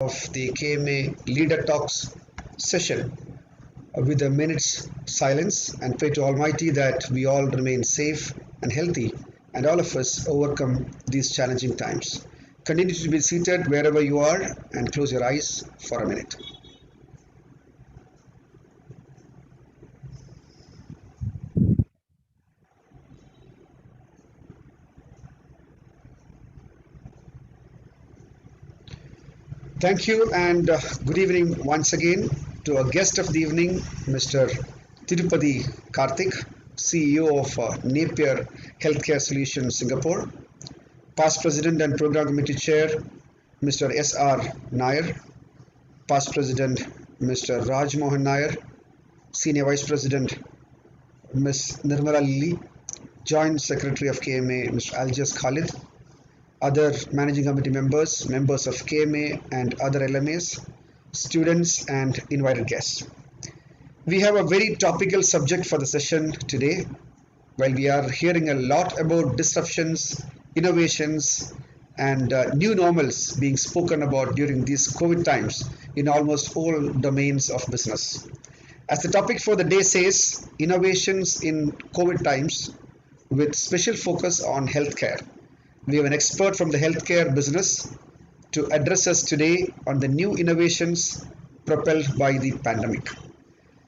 of the KMA Leader Talks session with a minute's silence and pray to Almighty that we all remain safe and healthy and all of us overcome these challenging times. Continue to be seated wherever you are and close your eyes for a minute. Thank you and good evening once again to our guest of the evening, Mr. Tirupati Karthik, CEO of Napier Healthcare Solutions Singapore, past President and Program Committee Chair, Mr. S.R. Nair, past President, Mr. Raj Mohan Nair, Senior Vice President, Ms. Nirmala Lilly, Joint Secretary of KMA, Mr. Aljas Khalid, other managing committee members, members of KMA and other LMAs, students and invited guests. We have a very topical subject for the session today. While we are hearing a lot about disruptions, innovations and new normals being spoken about during these COVID times in almost all domains of business. As the topic for the day says, innovations in COVID times with special focus on healthcare. We have an expert from the healthcare business to address us today on the new innovations propelled by the pandemic.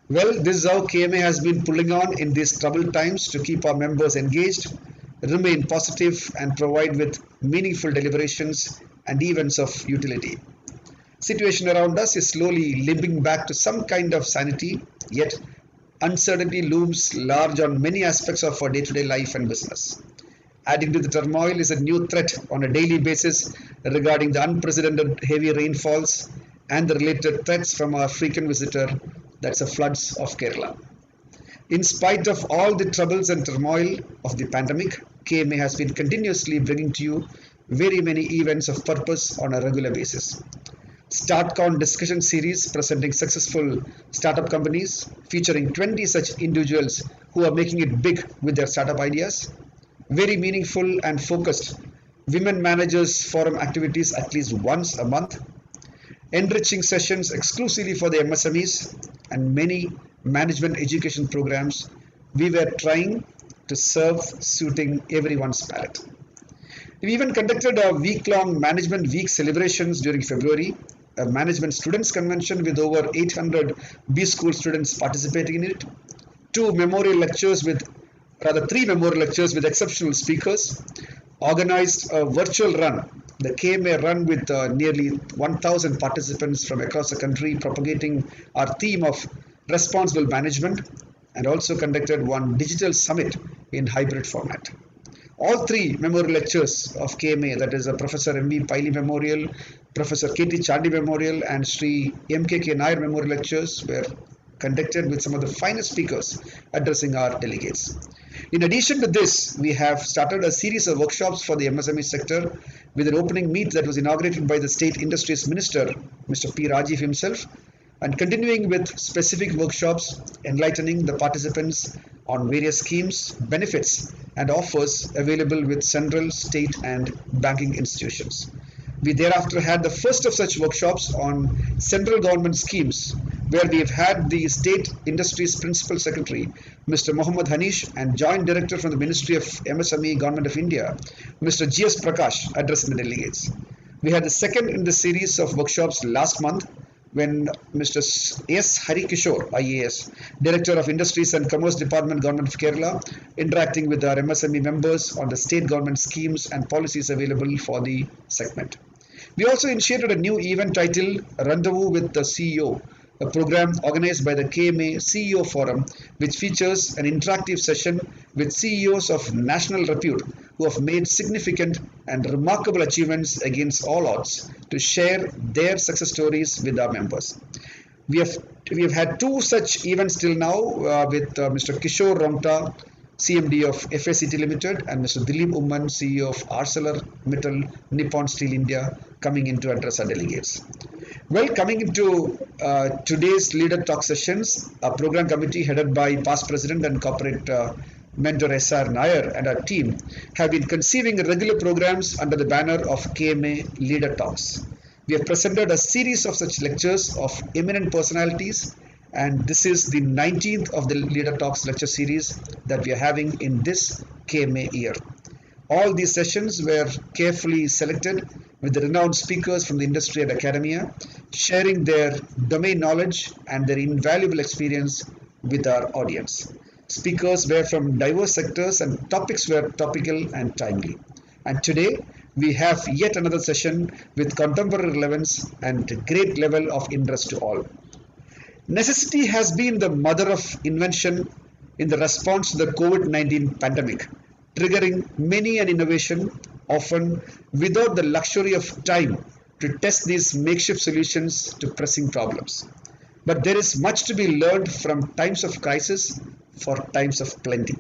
Well, this is how KMA has been pulling on in these troubled times to keep our members engaged, remain positive and provide with meaningful deliberations and events of utility. Situation around us is slowly limping back to some kind of sanity, yet uncertainty looms large on many aspects of our day-to-day life and business. Adding to the turmoil is a new threat on a daily basis regarding the unprecedented heavy rainfalls and the related threats from our frequent visitor, that's the floods of Kerala. In spite of all the troubles and turmoil of the pandemic, KMA has been continuously bringing to you very many events of purpose on a regular basis. StartCon discussion series presenting successful startup companies featuring 20 such individuals who are making it big with their startup ideas. Very meaningful and focused women managers forum activities at least once a month, enriching sessions exclusively for the MSMEs and many management education programs we were trying to serve suiting everyone's palate. We even conducted a week-long management week celebrations during February, a management students convention with over 800 B school students participating in it, three memorial lectures with exceptional speakers, organized a virtual run, the KMA run with nearly 1,000 participants from across the country propagating our theme of responsible management, and also conducted one digital summit in hybrid format. All three memorial lectures of KMA, that is a Professor M.V. Paili Memorial, Professor K.T. Chandi Memorial and Sri M.K.K. Nair Memorial lectures were conducted with some of the finest speakers addressing our delegates. In addition to this, we have started a series of workshops for the MSME sector with an opening meet that was inaugurated by the State Industries Minister, Mr. P. Rajiv himself, and continuing with specific workshops enlightening the participants on various schemes, benefits, and offers available with central, state, and banking institutions. We thereafter had the first of such workshops on central government schemes, where we have had the State Industries Principal Secretary, Mr. Mohammad Hanish, and Joint Director from the Ministry of MSME, Government of India, Mr. G.S. Prakash, addressing the delegates. We had the second in the series of workshops last month when Mr. S. Hari Kishore, IAS, Director of Industries and Commerce Department, Government of Kerala, interacting with our MSME members on the state government schemes and policies available for the segment. We also initiated a new event titled Rendezvous with the CEO, a program organized by the KMA CEO Forum, which features an interactive session with CEOs of national repute who have made significant and remarkable achievements against all odds to share their success stories with our members. We have had two such events till now with Mr. Kishore Rongta, CMD of FACT Limited, and Mr. Dilip Umman, CEO of ArcelorMittal Nippon Steel India, coming in to address our delegates. Well, coming into today's Leader Talk sessions, a program committee headed by past President and Corporate mentor S.R. Nair and our team have been conceiving regular programs under the banner of KMA Leader Talks. We have presented a series of such lectures of eminent personalities, and this is the 19th of the Leader Talks lecture series that we are having in this KMA year. All these sessions were carefully selected with the renowned speakers from the industry and academia, sharing their domain knowledge and their invaluable experience with our audience. Speakers were from diverse sectors and topics were topical and timely. And today, we have yet another session with contemporary relevance and great level of interest to all. Necessity has been the mother of invention in the response to the COVID-19 pandemic, triggering many an innovation, often without the luxury of time to test these makeshift solutions to pressing problems. But there is much to be learned from times of crisis for times of plenty.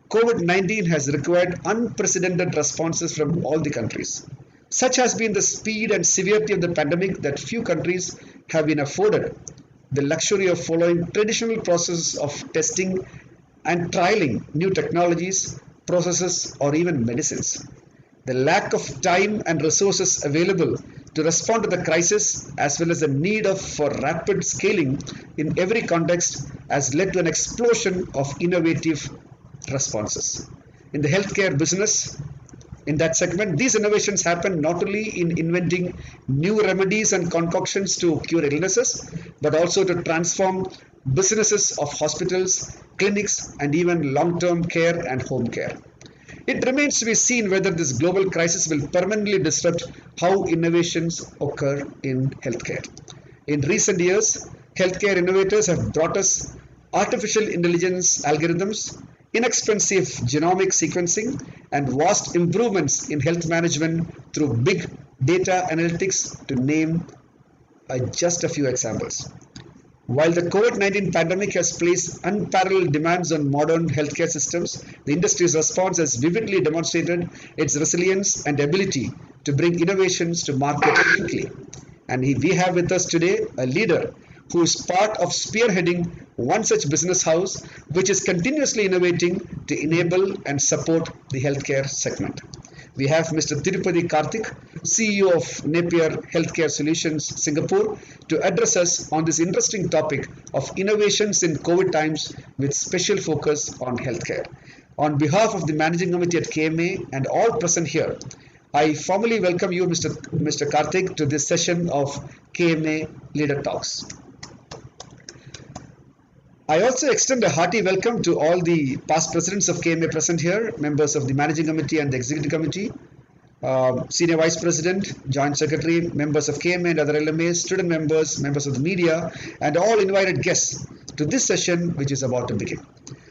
COVID-19 has required unprecedented responses from all the countries. Such has been the speed and severity of the pandemic that few countries have been afforded the luxury of following traditional processes of testing and trialing new technologies, processes, or even medicines. The lack of time and resources available to respond to the crisis, as well as the need for rapid scaling in every context, has led to an explosion of innovative responses. In the healthcare business, in that segment, these innovations happen not only in inventing new remedies and concoctions to cure illnesses, but also to transform businesses of hospitals, clinics, and even long-term care and home care. It remains to be seen whether this global crisis will permanently disrupt how innovations occur in healthcare. In recent years, healthcare innovators have brought us artificial intelligence algorithms, inexpensive genomic sequencing, and vast improvements in health management through big data analytics, to name just a few examples. While the COVID-19 pandemic has placed unparalleled demands on modern healthcare systems, the industry's response has vividly demonstrated its resilience and ability to bring innovations to market quickly. And we have with us today a leader who is part of spearheading one such business house which is continuously innovating to enable and support the healthcare segment. We have Mr. Tirupati Karthik, CEO of Napier Healthcare Solutions Singapore, to address us on this interesting topic of innovations in COVID times with special focus on healthcare. On behalf of the Managing Committee at KMA and all present here, I formally welcome you, Mr. Karthik, to this session of KMA Leader Talks. I also extend a hearty welcome to all the past presidents of KMA present here, members of the Managing Committee and the Executive Committee, Senior Vice President, Joint Secretary, members of KMA and other LMAs, student members, members of the media, and all invited guests to this session which is about to begin.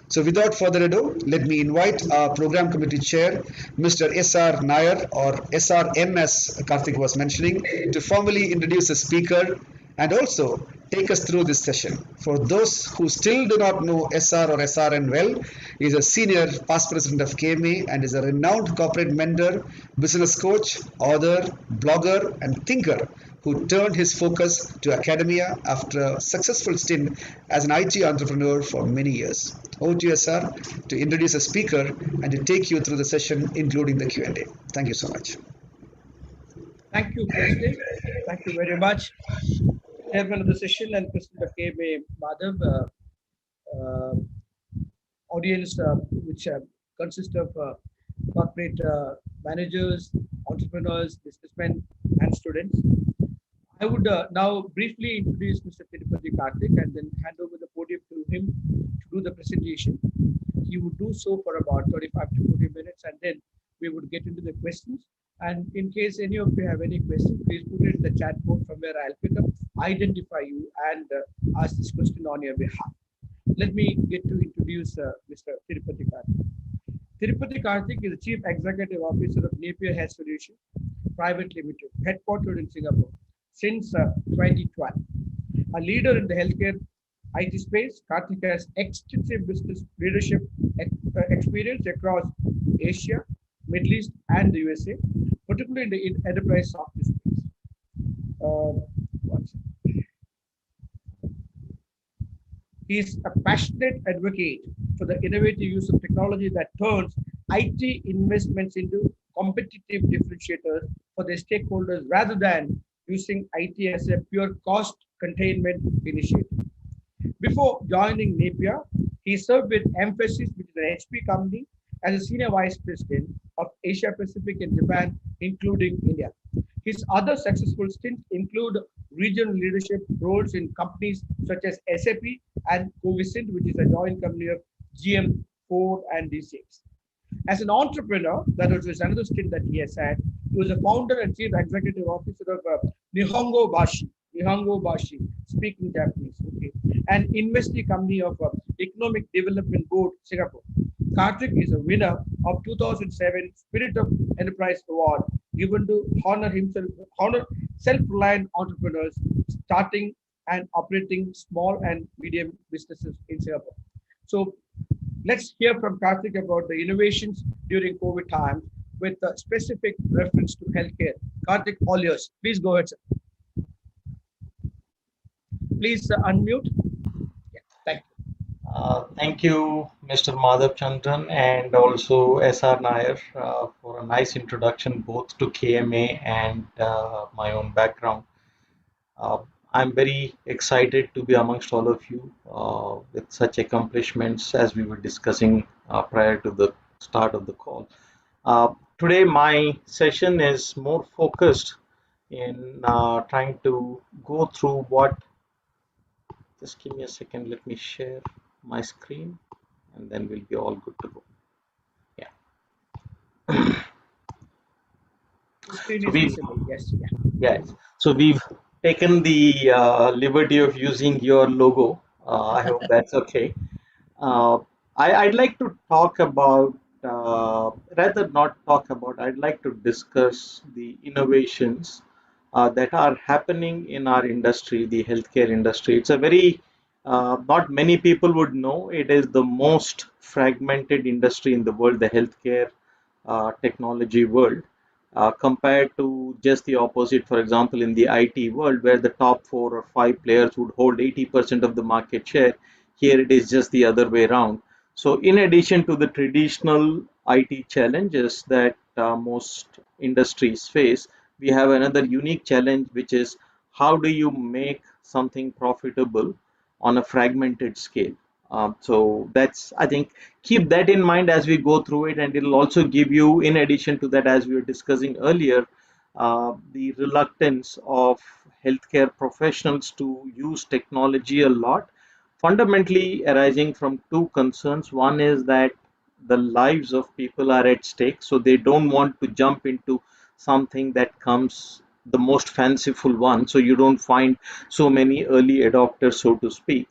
So without further ado, let me invite our Program Committee Chair, Mr. S.R. Nair, or SRM as Karthik was mentioning, to formally introduce the speaker and also take us through this session. For those who still do not know SR or SRN well, he is a senior past president of KMA and is a renowned corporate mentor, business coach, author, blogger, and thinker who turned his focus to academia after a successful stint as an IT entrepreneur for many years. Over to you, SR, to introduce a speaker and to take you through the session, including the Q&A. Thank you so much. Thank you, President. Thank you very much. Chairman of the session and President of KMA, Madhav, audience which consists of corporate managers, entrepreneurs, businessmen, and students. I would now briefly introduce Mr. Tirupati Karthik and then hand over the podium to him to do the presentation. He would do so for about 35 to 40 minutes, and then we would get into the questions. And in case any of you have any questions, please put it in the chat box from where I'll pick up, identify you, and ask this question on your behalf. Let me get to introduce Mr. Tirupati Karthik. Tirupati Karthik is the Chief Executive Officer of Napier Health Solutions Private Limited, headquartered in Singapore since 2012. A leader in the healthcare IT space, Karthik has extensive business leadership experience across Asia, Middle East, and the USA, particularly in the enterprise software space. He is a passionate advocate for the innovative use of technology that turns IT investments into competitive differentiators for their stakeholders rather than using IT as a pure cost containment initiative. Before joining Napier, he served with Emphasis, which is an HP company, as a senior vice president of Asia Pacific and Japan, including India. His other successful stints include regional leadership roles in companies such as SAP and Covisint, which is a joint company of GM, Ford, and D6. As an entrepreneur, that was another stint that he has had. He was a founder and chief executive officer of Nihongo Bashi, speaking Japanese, okay, an investee company of Economic Development Board, Singapore. Karthik is a winner of 2007 Spirit of Enterprise Award given to honor self-reliant entrepreneurs starting and operating small and medium businesses in Singapore. So let's hear from Karthik about the innovations during COVID times with a specific reference to healthcare. Karthik, all yours. Please go ahead, sir. Please unmute. Yeah, thank you. Thank you, Mr. Madhav Chandran, and also SR Nair for a nice introduction both to KMA and my own background. Uh, I'm very excited to be amongst all of you with such accomplishments as we were discussing prior to the start of the call. Today, my session is more focused in trying to go through what. Just give me a second, let me share my screen and then we'll be all good to go. Yeah. The screen So is visible. Yes. Yeah. yes. So we've taken the liberty of using your logo. I hope that's okay. Uh, I'd like to talk about, rather not talk about, I'd like to discuss the innovations that are happening in our industry, the healthcare industry. It's a very, not many people would know, it is the most fragmented industry in the world, the healthcare technology world. Compared to just the opposite, for example, in the IT world, where the top 4 or 5 players would hold 80% of the market share, here it is just the other way around. So, in addition to the traditional IT challenges that most industries face, we have another unique challenge, which is how do you make something profitable on a fragmented scale? So that's, I think, keep that in mind as we go through it, and it'll also give you, in addition to that, as we were discussing earlier, the reluctance of healthcare professionals to use technology a lot, fundamentally arising from two concerns. One is that the lives of people are at stake, so they don't want to jump into something that comes the most fanciful one, so you don't find so many early adopters, so to speak,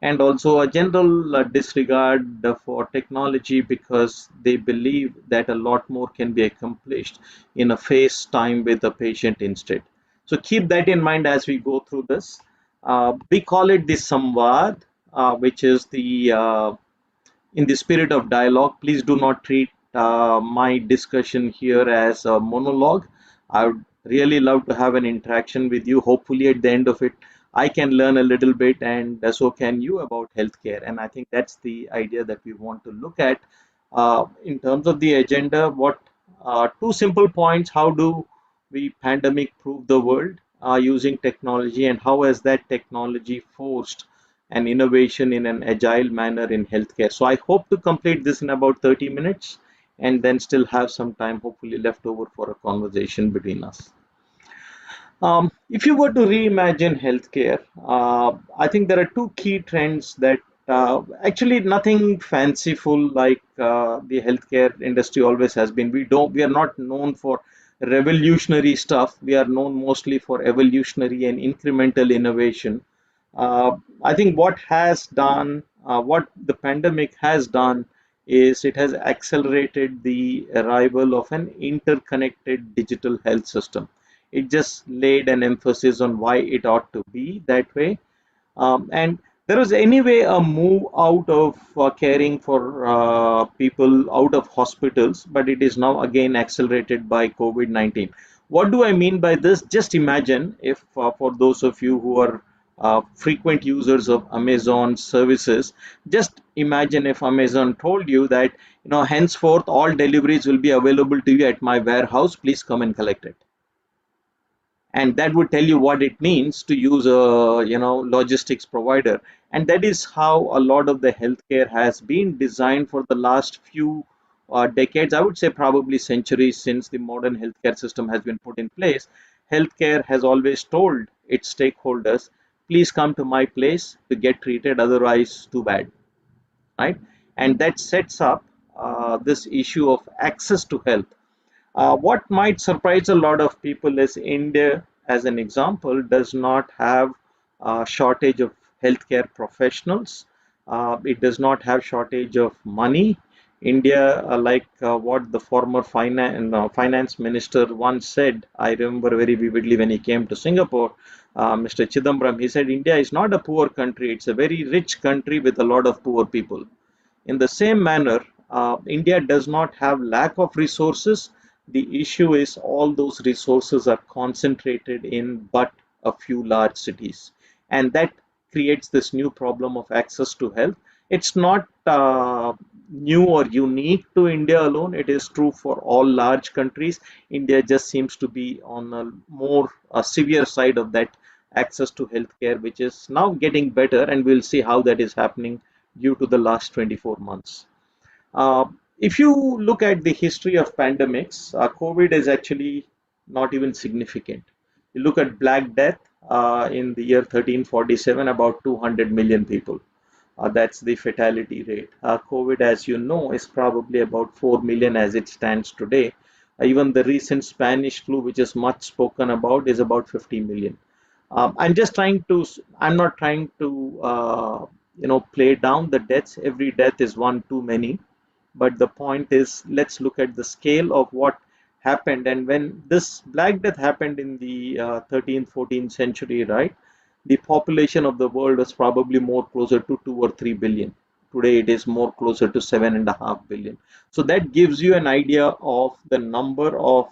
and also a general disregard for technology because they believe that a lot more can be accomplished in a face time with the patient instead. So keep that in mind as we go through this. We call it the Samvad, which is the in the spirit of dialogue. Please do not treat my discussion here as a monologue. I would really love to have an interaction with you. Hopefully, at the end of it, I can learn a little bit, and so can you about healthcare. And I think that's the idea that we want to look at. In terms of the agenda, what two simple points: how do we pandemic proof the world using technology, and how has that technology forced and innovation in an agile manner in healthcare. So I hope to complete this in about 30 minutes and then still have some time hopefully left over for a conversation between us. If you were to reimagine healthcare, I think there are two key trends that actually nothing fanciful like the healthcare industry always has been. We are not known for revolutionary stuff. We are known mostly for evolutionary and incremental innovation. I think what the pandemic has done is it has accelerated the arrival of an interconnected digital health system. It just laid an emphasis on why it ought to be that way. And there was anyway a move out of caring for people out of hospitals, but it is now again accelerated by COVID-19. What do I mean by this? Just imagine if, for those of you who are frequent users of Amazon services, just imagine if Amazon told you that, henceforth all deliveries will be available to you at my warehouse. Please come and collect it. and that would tell you what it means to use a logistics provider. And that is how a lot of the healthcare has been designed for the last few decades, I would say probably centuries, since the modern healthcare system has been put in place. Healthcare has always told its stakeholders, please come to my place to get treated, otherwise too bad, right? And that sets up this issue of access to health. What might surprise a lot of people is India, as an example, does not have a shortage of healthcare professionals. It does not have shortage of money. India, like what the former finance minister once said, I remember very vividly when he came to Singapore, Mr. Chidambaram, he said, India is not a poor country, it's a very rich country with a lot of poor people. In the same manner, India does not have lack of resources. The issue is all those resources are concentrated in but a few large cities, and that creates this new problem of access to health. It's not new or unique to India alone. It is true for all large countries. India just seems to be on a more severe side of that access to healthcare, which is now getting better, and we'll see how that is happening due to the last 24 months. Uh, if you look at the history of pandemics, COVID is actually not even significant. You look at Black Death in the year 1347, about 200 million people. That's the fatality rate. COVID, as you know, is probably about 4 million as it stands today. Even the recent Spanish flu, which is much spoken about, is about 50 million. I'm just trying to, I'm not trying to, play down the deaths. Every death is one too many. But the point is, let's look at the scale of what happened. And when this Black Death happened in the 13th, 14th century, right, the population of the world was probably more closer to 2 or 3 billion. Today, it is more closer to 7.5 billion. So that gives you an idea of the number of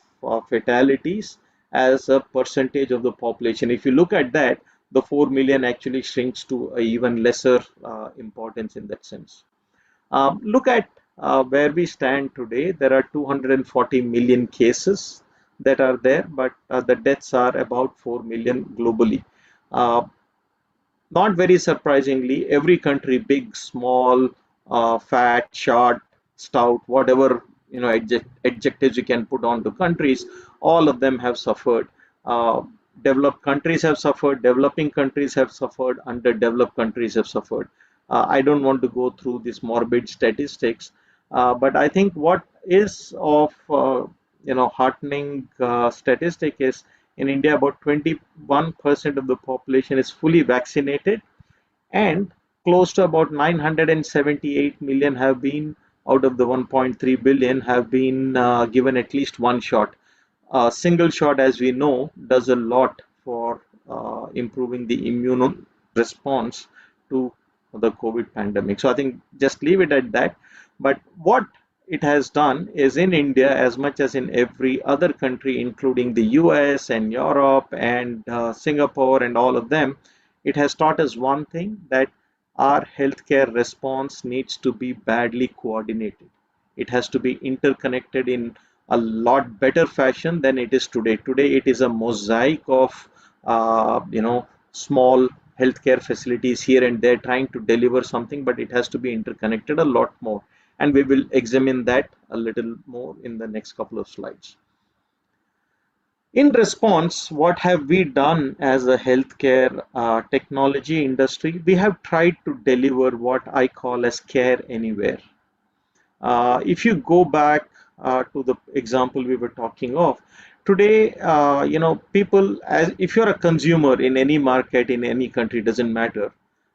fatalities as a percentage of the population. If you look at that, the 4 million actually shrinks to a even lesser importance in that sense. Look at where we stand today. There are 240 million cases that are there, but the deaths are about 4 million globally. Uh, Not very surprisingly, every country, big, small, fat, short, stout, whatever adjectives you can put onto countries, all of them have suffered. Uh, Developed countries have suffered, developing countries have suffered, underdeveloped countries have suffered. I don't want to go through these morbid statistics, but I think what is of heartening statistic is in India, about 21% of the population is fully vaccinated, and close to about 978 million have been, out of the 1.3 billion, have been given at least one shot. A single shot, as we know, does a lot for improving the immune response to the COVID pandemic. So I think just leave it at that. But what it has done is, in India, as much as in every other country, including the US and Europe and Singapore and all of them, it has taught us one thing, that our healthcare response needs to be badly coordinated. It has to be interconnected in a lot better fashion than it is today. Today, it is a mosaic of small healthcare facilities here and there trying to deliver something, but it has to be interconnected a lot more. And we will examine that a little more in the next couple of slides. In response, what have we done as a healthcare technology industry? We have tried to deliver what I call as care anywhere. If you go back to the example we were talking of, today, people, as if you're a consumer in any market, in any country, doesn't matter.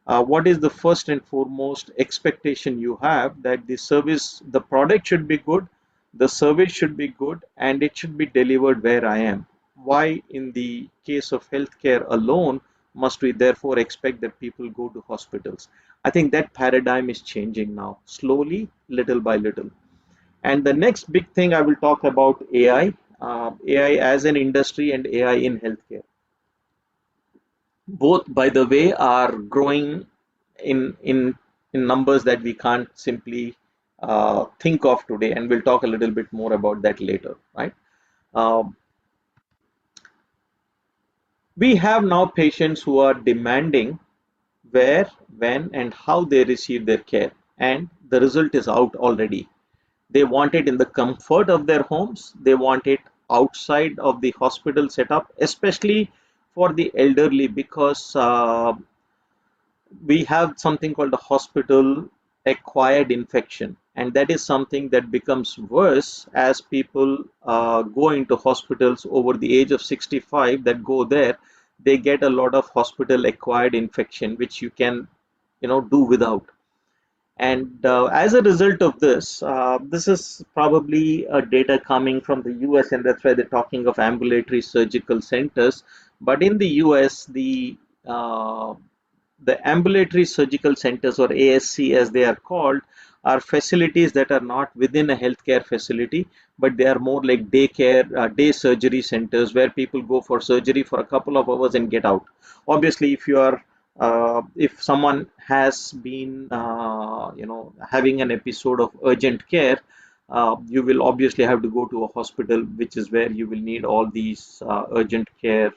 What is the first and foremost expectation you have? That the service, the product should be good, the service should be good, and it should be delivered where I am. Why, in the case of healthcare alone, must we therefore expect that people go to hospitals? I think that paradigm is changing now, slowly, little by little. And the next big thing I will talk about, AI, AI as an industry and AI in healthcare. Both, by the way, are growing in numbers that we can't simply think of today, and we'll talk a little bit more about that later, right? Uh, We have now patients who are demanding where, when, and how they receive their care, and the result is out already. They want it in the comfort of their homes. They want it outside of the hospital setup, especially for the elderly, because we have something called a hospital acquired infection, and that is something that becomes worse as people go into hospitals over the age of 65 that go there. They get a lot of hospital acquired infection which you can do without. And as a result of this, this is probably data coming from the US, and that's why they're talking of ambulatory surgical centers. But in the US, uh, the ambulatory surgical centers, or ASC as they are called, are facilities that are not within a healthcare facility, but they are more like daycare, day surgery centers where people go for surgery for a couple of hours and get out. Obviously, if someone has been having an episode of urgent care, you will obviously have to go to a hospital, which is where you will need all these urgent care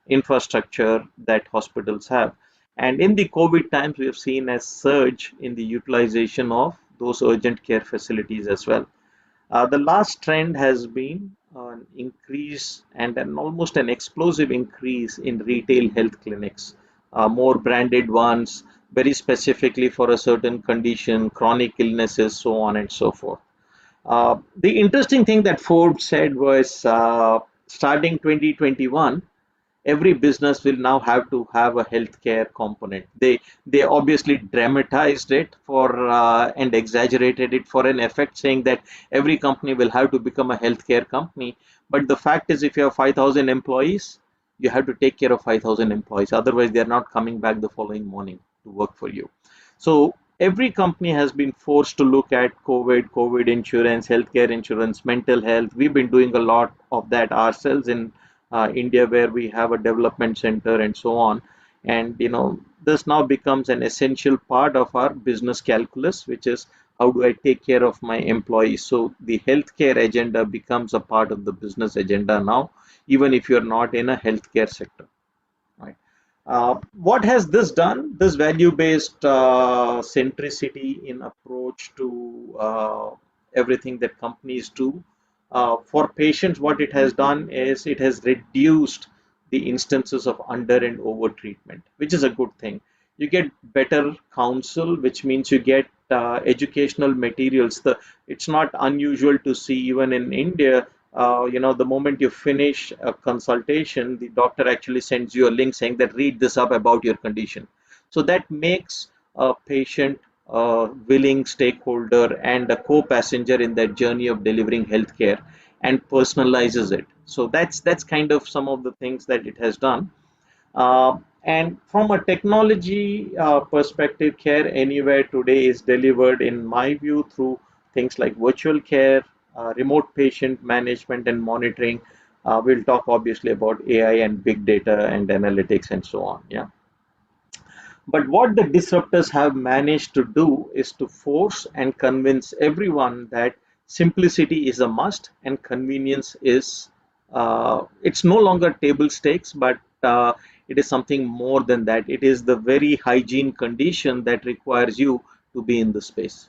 infrastructure that hospitals have. And in the COVID times, we have seen a surge in the utilization of those urgent care facilities as well. The last trend has been an increase and almost an explosive increase in retail health clinics, more branded ones, very specifically for a certain condition, chronic illnesses, so on and so forth. The interesting thing that Forbes said was starting 2021, every business will now have to have a healthcare component. They obviously dramatized it for and exaggerated it for an effect, saying that every company will have to become a healthcare company. But the fact is, if you have 5,000 employees, you have to take care of 5,000 employees. Otherwise, they are not coming back the following morning to work for you. So every company has been forced to look at COVID insurance, healthcare insurance, mental health. We've been doing a lot of that ourselves in India, where we have a development center and so on. And this now becomes an essential part of our business calculus, which is how do I take care of my employees. So the healthcare agenda becomes a part of the business agenda now, even if you're not in a healthcare sector. Right. What has this done? This value-based centricity in approach to everything that companies do. For patients, what it has done is it has reduced the instances of under and over treatment, which is a good thing. You get better counsel, which means you get educational materials. It's not unusual to see even in India, the moment you finish a consultation, the doctor actually sends you a link saying that read this up about your condition. So that makes a patient a willing stakeholder and a co-passenger in that journey of delivering healthcare, and personalizes it. So that's kind of some of the things that it has done. And from a technology perspective, Care Anywhere today is delivered, in my view, through things like virtual care, remote patient management and monitoring. We'll talk obviously about AI and big data and analytics and so on. Yeah. But what the disruptors have managed to do is to force and convince everyone that simplicity is a must and convenience is, it's no longer table stakes, but it is something more than that. It is the very hygiene condition that requires you to be in the space.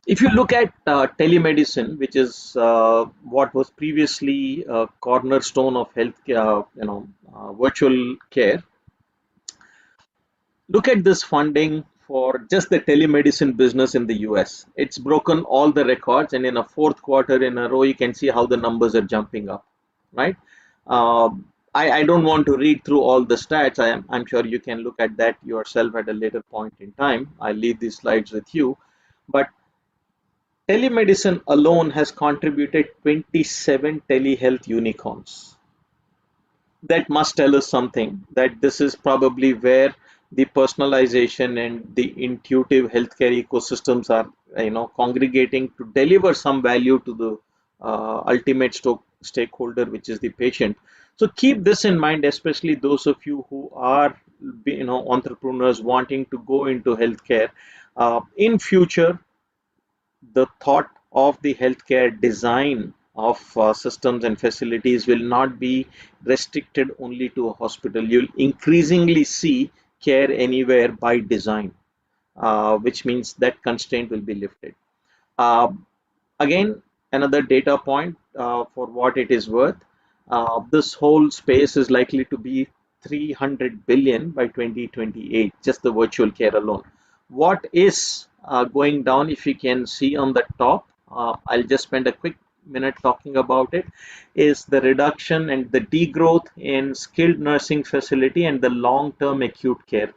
If you look at telemedicine, which is what was previously a cornerstone of healthcare, virtual care, look at this funding for just the telemedicine business in the US. It's broken all the records, and in a fourth quarter in a row, you can see how the numbers are jumping up, right? I don't want to read through all the stats. I'm sure you can look at that yourself at a later point in time. I'll leave these slides with you. But telemedicine alone has contributed 27 telehealth unicorns. That must tell us something, that this is probably where the personalization and the intuitive healthcare ecosystems are congregating to deliver some value to the ultimate stakeholder, which is the patient. So keep this in mind, especially those of you who are entrepreneurs wanting to go into healthcare. In future, the thought of the healthcare design of systems and facilities will not be restricted only to a hospital. You'll increasingly see care anywhere by design, which means that constraint will be lifted. Uh, Again, another data point for what it is worth. This whole space is likely to be 300 billion by 2028, just the virtual care alone. What is going down, if you can see on the top, I'll just spend a quick minute talking about it, is the reduction and the degrowth in skilled nursing facility and the long-term acute care.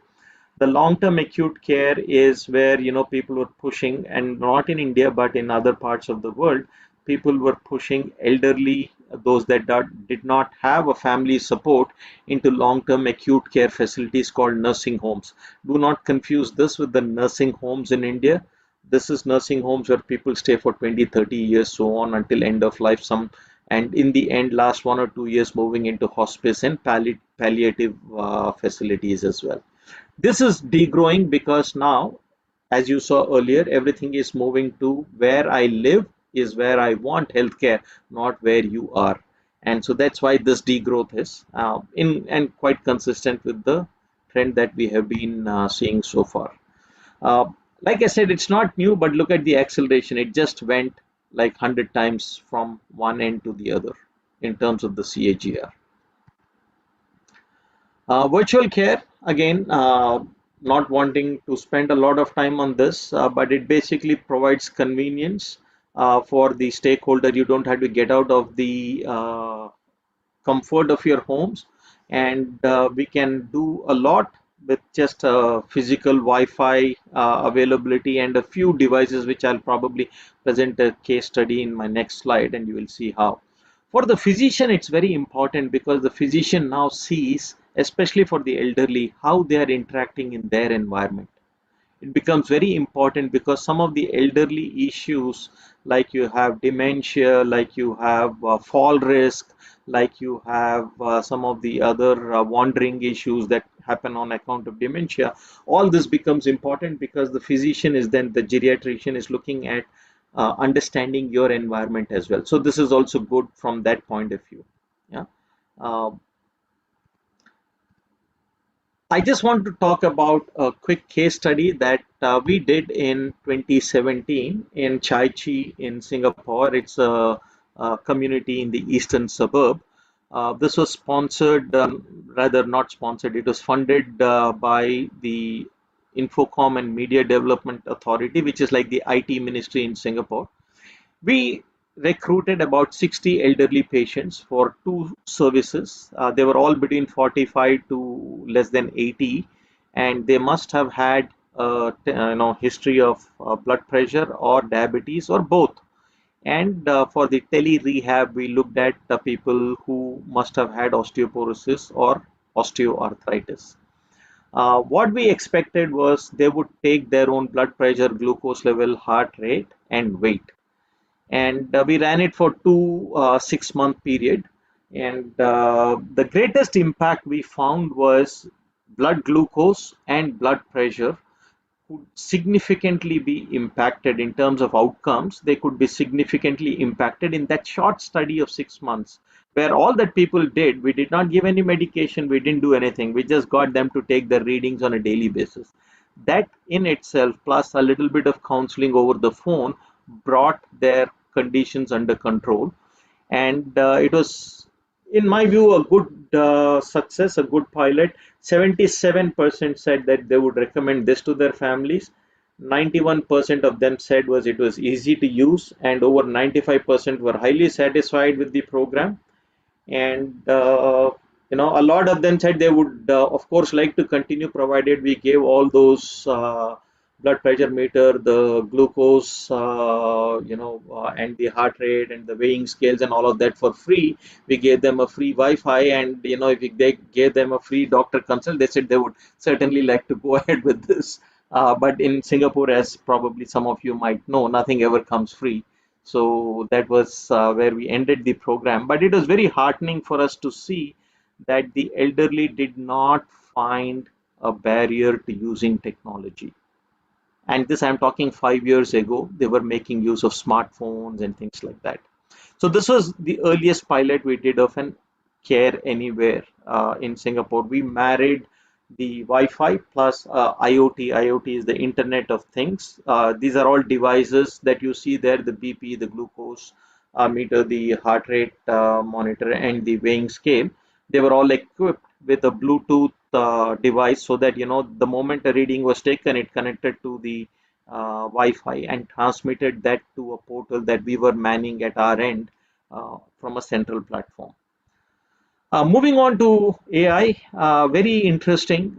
The long-term acute care is where people were pushing, and not in India but in other parts of the world, people were pushing elderly, those that did not have a family support, into long-term acute care facilities called nursing homes. Do not confuse this with the nursing homes in India. This is nursing homes where people stay for 20, 30 years, so on, until end of life, some, and in the end last 1 or 2 years moving into hospice and palliative facilities as well. This is degrowing because now, as you saw earlier, everything is moving to where I live is where I want healthcare, not where you are. And so that's why this degrowth is in and quite consistent with the trend that we have been seeing so far. Uh, like I said, it's not new, but look at the acceleration. It just went like 100 times from one end to the other in terms of the CAGR. Virtual care, again, not wanting to spend a lot of time on this, but it basically provides convenience for the stakeholder. You don't have to get out of the comfort of your homes, and we can do a lot with just physical Wi-Fi availability and a few devices, which I'll probably present a case study in my next slide, and you will see how. For the physician, it's very important because the physician now sees, especially for the elderly, how they are interacting in their environment. It becomes very important because some of the elderly issues, like you have dementia, like you have fall risk, like you have some of the other wandering issues that happen on account of dementia, all this becomes important because the physician is then, the geriatrician is looking at understanding your environment as well. So this is also good from that point of view. Yeah. Uh, I just want to talk about a quick case study that we did in 2017 in Chai Chi in Singapore. It's a community in the eastern suburb. This was sponsored, rather not sponsored, it was funded by the Infocom and Media Development Authority, which is like the IT ministry in Singapore. We recruited about 60 elderly patients for two services. They were all between 45 to less than 80, and they must have had history of blood pressure or diabetes or both. And for the tele rehab, we looked at the people who must have had osteoporosis or osteoarthritis. What we expected was they would take their own blood pressure, glucose level, heart rate, and weight, and we ran it for two 6-month period. And the greatest impact we found was blood glucose and blood pressure could significantly be impacted in terms of outcomes. They could be significantly impacted in that short study of 6 months, where all that people did, we did not give any medication, we didn't do anything, we just got them to take their readings on a daily basis. That in itself, plus a little bit of counseling over the phone, brought their conditions under control. And it was, in my view, a good success, a good pilot. 77% said that they would recommend this to their families. 91% of them said was it was easy to use, and over 95% were highly satisfied with the program. And a lot of them said they would of course like to continue, provided we gave all those blood pressure meter, the glucose, and the heart rate and the weighing scales and all of that for free. We gave them a free Wi-Fi, and if they gave them a free doctor consult, they said they would certainly like to go ahead with this. But in Singapore, as probably some of you might know, nothing ever comes free. So that was where we ended the program. But it was very heartening for us to see that the elderly did not find a barrier to using technology. And this I'm talking 5 years ago. They were making use of smartphones and things like that. So this was the earliest pilot we did of an care anywhere in Singapore. We married the Wi-Fi plus IoT. IoT is the Internet of Things. These are all devices that you see there: the BP, the glucose meter, the heart rate monitor, and the weighing scale. They were all equipped with a Bluetooth device, so that the moment a reading was taken, it connected to the Wi-Fi and transmitted that to a portal that we were manning at our end from a central platform. Moving on to AI, very interesting.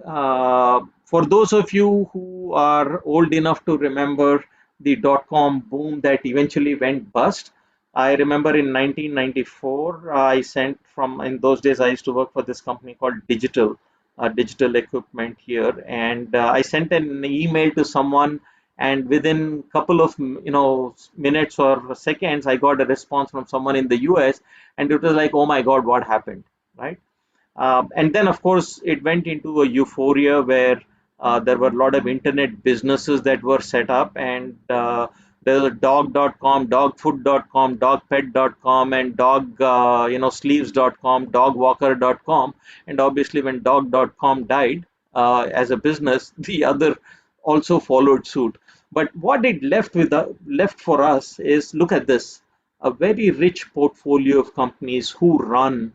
For those of you who are old enough to remember the dot-com boom that eventually went bust, I remember in 1994, I sent from, in those days, I used to work for this company called Digital Equipment here, and I sent an email to someone, and within couple of minutes or seconds, I got a response from someone in the US, and it was like, oh my God, what happened? Right? And then, of course, it went into a euphoria where there were a lot of internet businesses that were set up, and there was dog.com, dogfood.com, dogpet.com, and sleeves.com, dogwalker.com. And obviously, when dog.com died as a business, the other also followed suit. But what it left for us is, look at this, a very rich portfolio of companies who run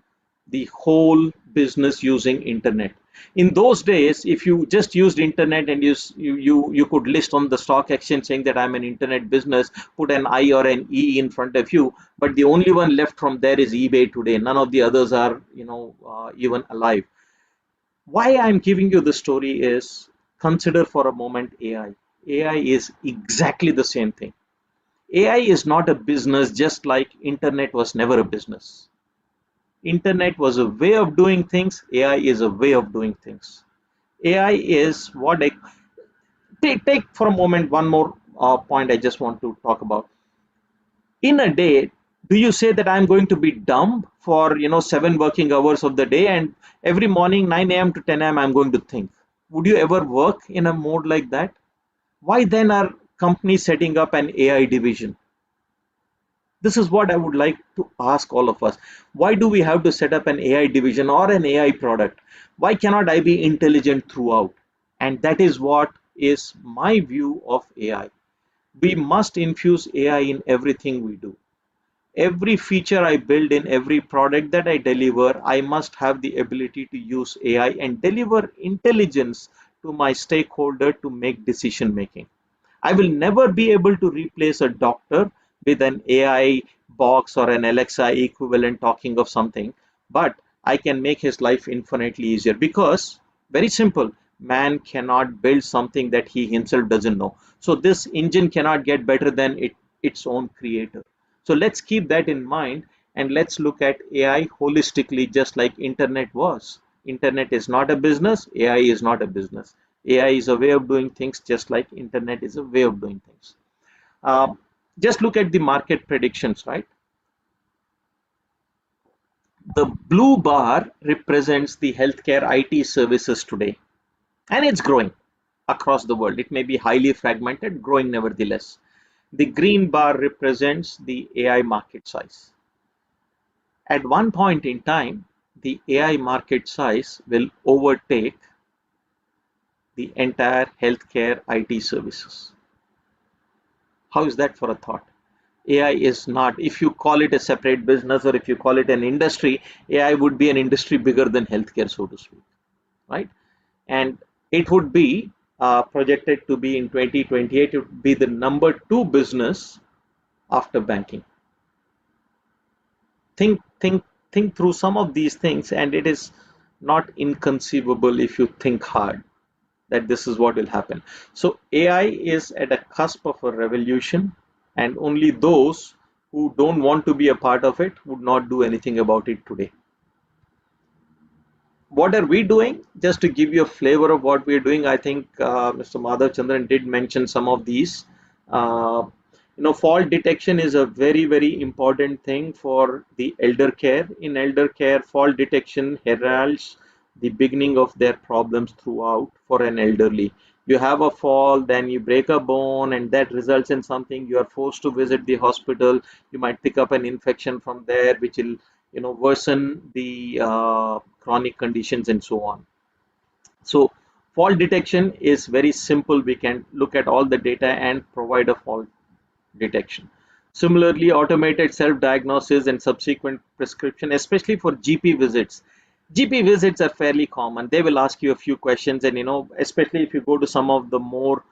the whole business using internet. In those days, if you just used internet and you could list on the stock exchange saying that I'm an internet business, put an I or an E in front of you, but the only one left from there is eBay today. None of the others are even alive. Why I'm giving you the story is, consider for a moment AI. AI is exactly the same thing. AI is not a business, just like internet was never a business. Internet was a way of doing things. AI is a way of doing things. AI is what I take for a moment. One more point I just want to talk about. In a day, do you say that I'm going to be dumb for 7 working hours of the day, and every morning 9 a.m. to 10 a.m. I'm going to think? Would you ever work in a mode like that? Why then are companies setting up an AI division? This is what I would like to ask all of us. Why do we have to set up an AI division or an AI product? Why cannot I be intelligent throughout? And that is what is my view of AI. We must infuse AI in everything we do. Every feature I build in every product that I deliver, I must have the ability to use AI and deliver intelligence to my stakeholder to make decision making. I will never be able to replace a doctor with an AI box or an Alexa equivalent talking of something, but I can make his life infinitely easier, because, very simple, man cannot build something that he himself doesn't know. So this engine cannot get better than its own creator. So let's keep that in mind, and let's look at AI holistically, just like internet was. Internet is not a business, AI is not a business. AI is a way of doing things, just like internet is a way of doing things. Um, just look at the market predictions, right? The blue bar represents the healthcare IT services today, and it's growing across the world. It may be highly fragmented, growing nevertheless. The green bar represents the AI market size. At one point in time, the AI market size will overtake the entire healthcare IT services. How is that for a thought? AI is not, if you call it a separate business or if you call it an industry, AI would be an industry bigger than healthcare, so to speak, right? And it would be projected to be in 2028, it would be the number 2 business after banking. Think, think, think through some of these things, and it is not inconceivable if you think hard that this is what will happen. So AI is at a cusp of a revolution, and only those who don't want to be a part of it would not do anything about it today. What are we doing? Just to give you a flavor of what we're doing, I think Mr. Madhav Chandran did mention some of these. Uh, fault detection is a very, very important thing for the elder care. In elder care, fault detection heralds the beginning of their problems throughout for an elderly. You have a fall, then you break a bone, and that results in something. You are forced to visit the hospital. You might pick up an infection from there, which will, worsen the chronic conditions and so on. So fault detection is very simple. We can look at all the data and provide a fault detection. Similarly, automated self-diagnosis and subsequent prescription, especially for GP visits. GP visits are fairly common. They will ask you a few questions, and especially if you go to some of the more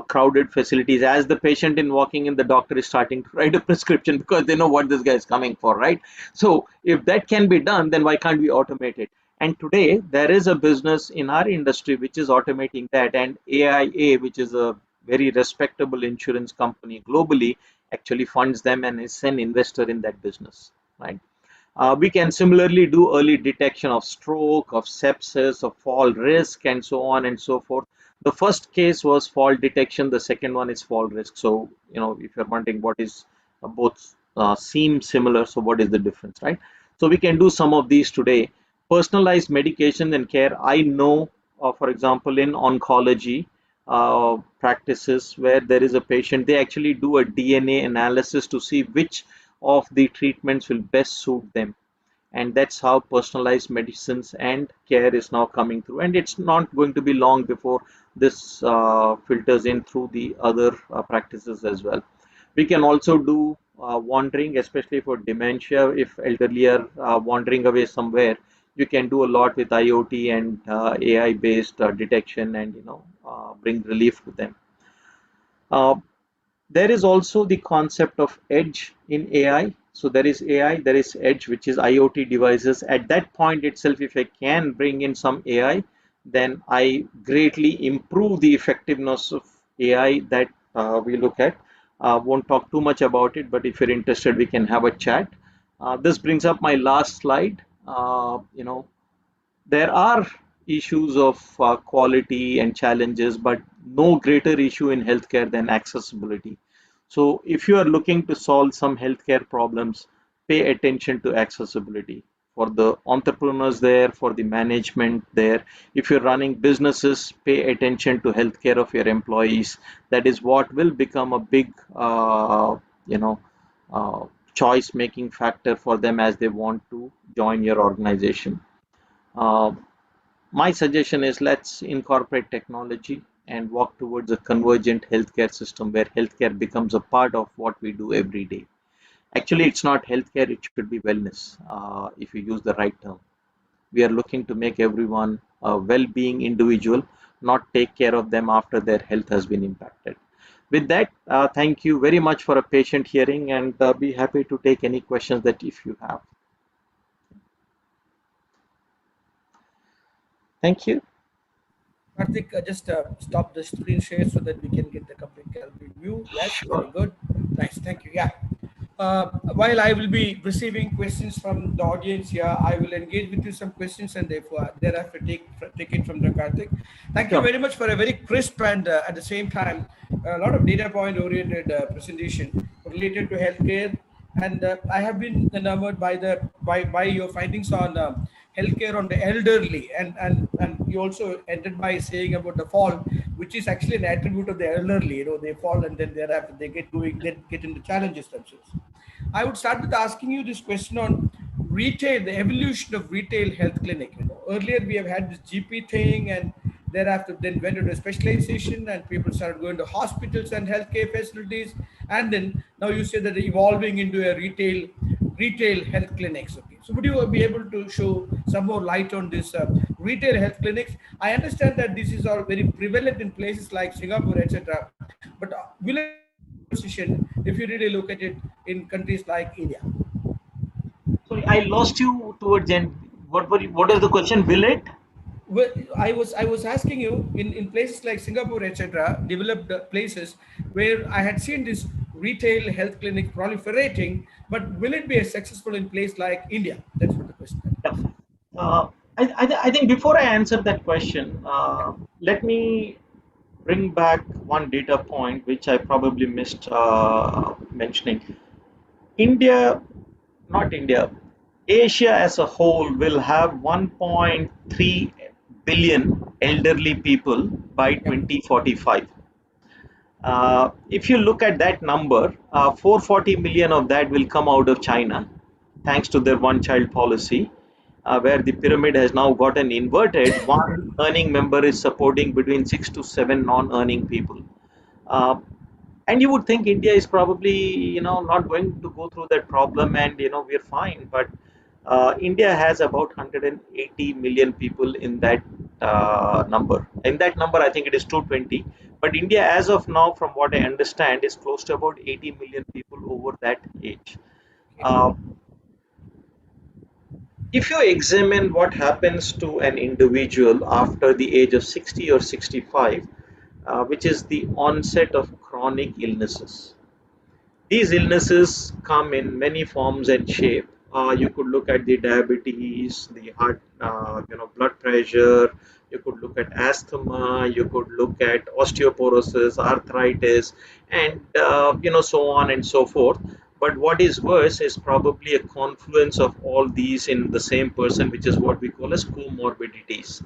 crowded facilities, as the patient in walking in, the doctor is starting to write a prescription because they know what this guy is coming for, right? So if that can be done, then why can't we automate it? And today there is a business in our industry which is automating that, and AIA, which is a very respectable insurance company globally, actually funds them and is an investor in that business, right? We can similarly do early detection of stroke, of sepsis, of fall risk, and so on and so forth. The first case was fall detection. The second one is fall risk. So, if you're wondering what is both seem similar, so what is the difference, right? So we can do some of these today. Personalized medication and care. I know, for example, in oncology practices where there is a patient, they actually do a DNA analysis to see which of the treatments will best suit them, and that's how personalized medicines and care is now coming through, and it's not going to be long before this filters in through the other practices as well. We can also do wandering, especially for dementia. If elderly are wandering away somewhere, you can do a lot with IoT and AI based detection, and bring relief to them. uh, there is also the concept of edge in AI. So there is AI, there is edge, which is IoT devices. At that point itself, if I can bring in some AI, then I greatly improve the effectiveness of AI that we look at. Won't talk too much about it, but if you're interested, we can have a chat. This brings up my last slide. There are issues of quality and challenges, but no greater issue in healthcare than accessibility. So, if you are looking to solve some healthcare problems, pay attention to accessibility for the entrepreneurs there, for the management there. If you're running businesses, pay attention to healthcare of your employees. That is what will become a big, you know, uh, choice making factor for them as they want to join your organization. Uh, my suggestion is, let's incorporate technology and walk towards a convergent healthcare system where healthcare becomes a part of what we do every day. Actually, it's not healthcare, it should be wellness, if you use the right term. We are looking to make everyone a well being individual, not take care of them after their health has been impacted. With that, thank you very much for a patient hearing, and be happy to take any questions that if you have. Thank you. Karthik, just stop the screen share so that we can get the complete view. Yes, very Sure. good. Nice, thank you. Yeah. While I will be receiving questions from the audience here, I will engage with you some questions and therefore thereafter take it from the Karthik. Thank you Sure. very much for a very crisp and at the same time a lot of data point oriented presentation related to healthcare, and I have been enamored by by your findings on healthcare on the elderly, and you also ended by saying about the fall, which is actually an attribute of the elderly. They fall and then thereafter they get into challenges themselves. I would start with asking you this question on retail, the evolution of retail health clinic. Earlier we have had this GP thing, and thereafter then went into specialization, and people started going to hospitals and healthcare facilities, and then now you say that evolving into a retail health clinics. Okay, so would you be able to show some more light on this retail health clinics? I understand that this is all very prevalent in places like Singapore, etc. But will it be in a pole position if you really look at it in countries like India? Sorry, I lost you towards the end. What is the question? Will it? Well, I was asking you in places like Singapore, etc., developed places where I had seen this retail health clinic proliferating, but will it be as successful in place like India? That's what the question Yeah. is. Uh, I think before I answer that question, Yeah. let me bring back one data point which I probably missed mentioning. India, not India, Asia as a whole will have 1.3 billion elderly people by Yep. 2045. If you look at that number, 440 million of that will come out of China, thanks to their one child policy, where the pyramid has now gotten inverted. One earning member is supporting between 6 to 7 non earning people. Uh, and you would think India is probably, not going to go through that problem, and we're fine. But India has about 180 million people in that number. In that number, I think it is 220. But India, as of now, from what I understand, is close to about 80 million people over that age. Okay. Uh, if you examine what happens to an individual after the age of 60 or 65, which is the onset of chronic illnesses. These illnesses come in many forms and shape. You could look at the diabetes, the heart, blood pressure. You could look at asthma. You could look at osteoporosis, arthritis, and so on and so forth. But what is worse is probably a confluence of all these in the same person, which is what we call as comorbidities.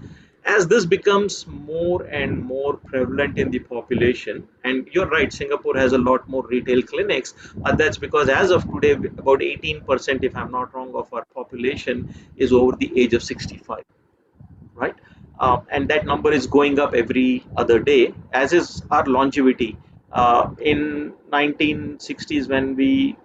As this becomes more and more prevalent in the population, and you're right, Singapore has a lot more retail clinics. That's because as of today, about 18%, if I'm not wrong, of our population is over the age of 65, right? And that number is going up every other day, as is our longevity. In 1960s, when we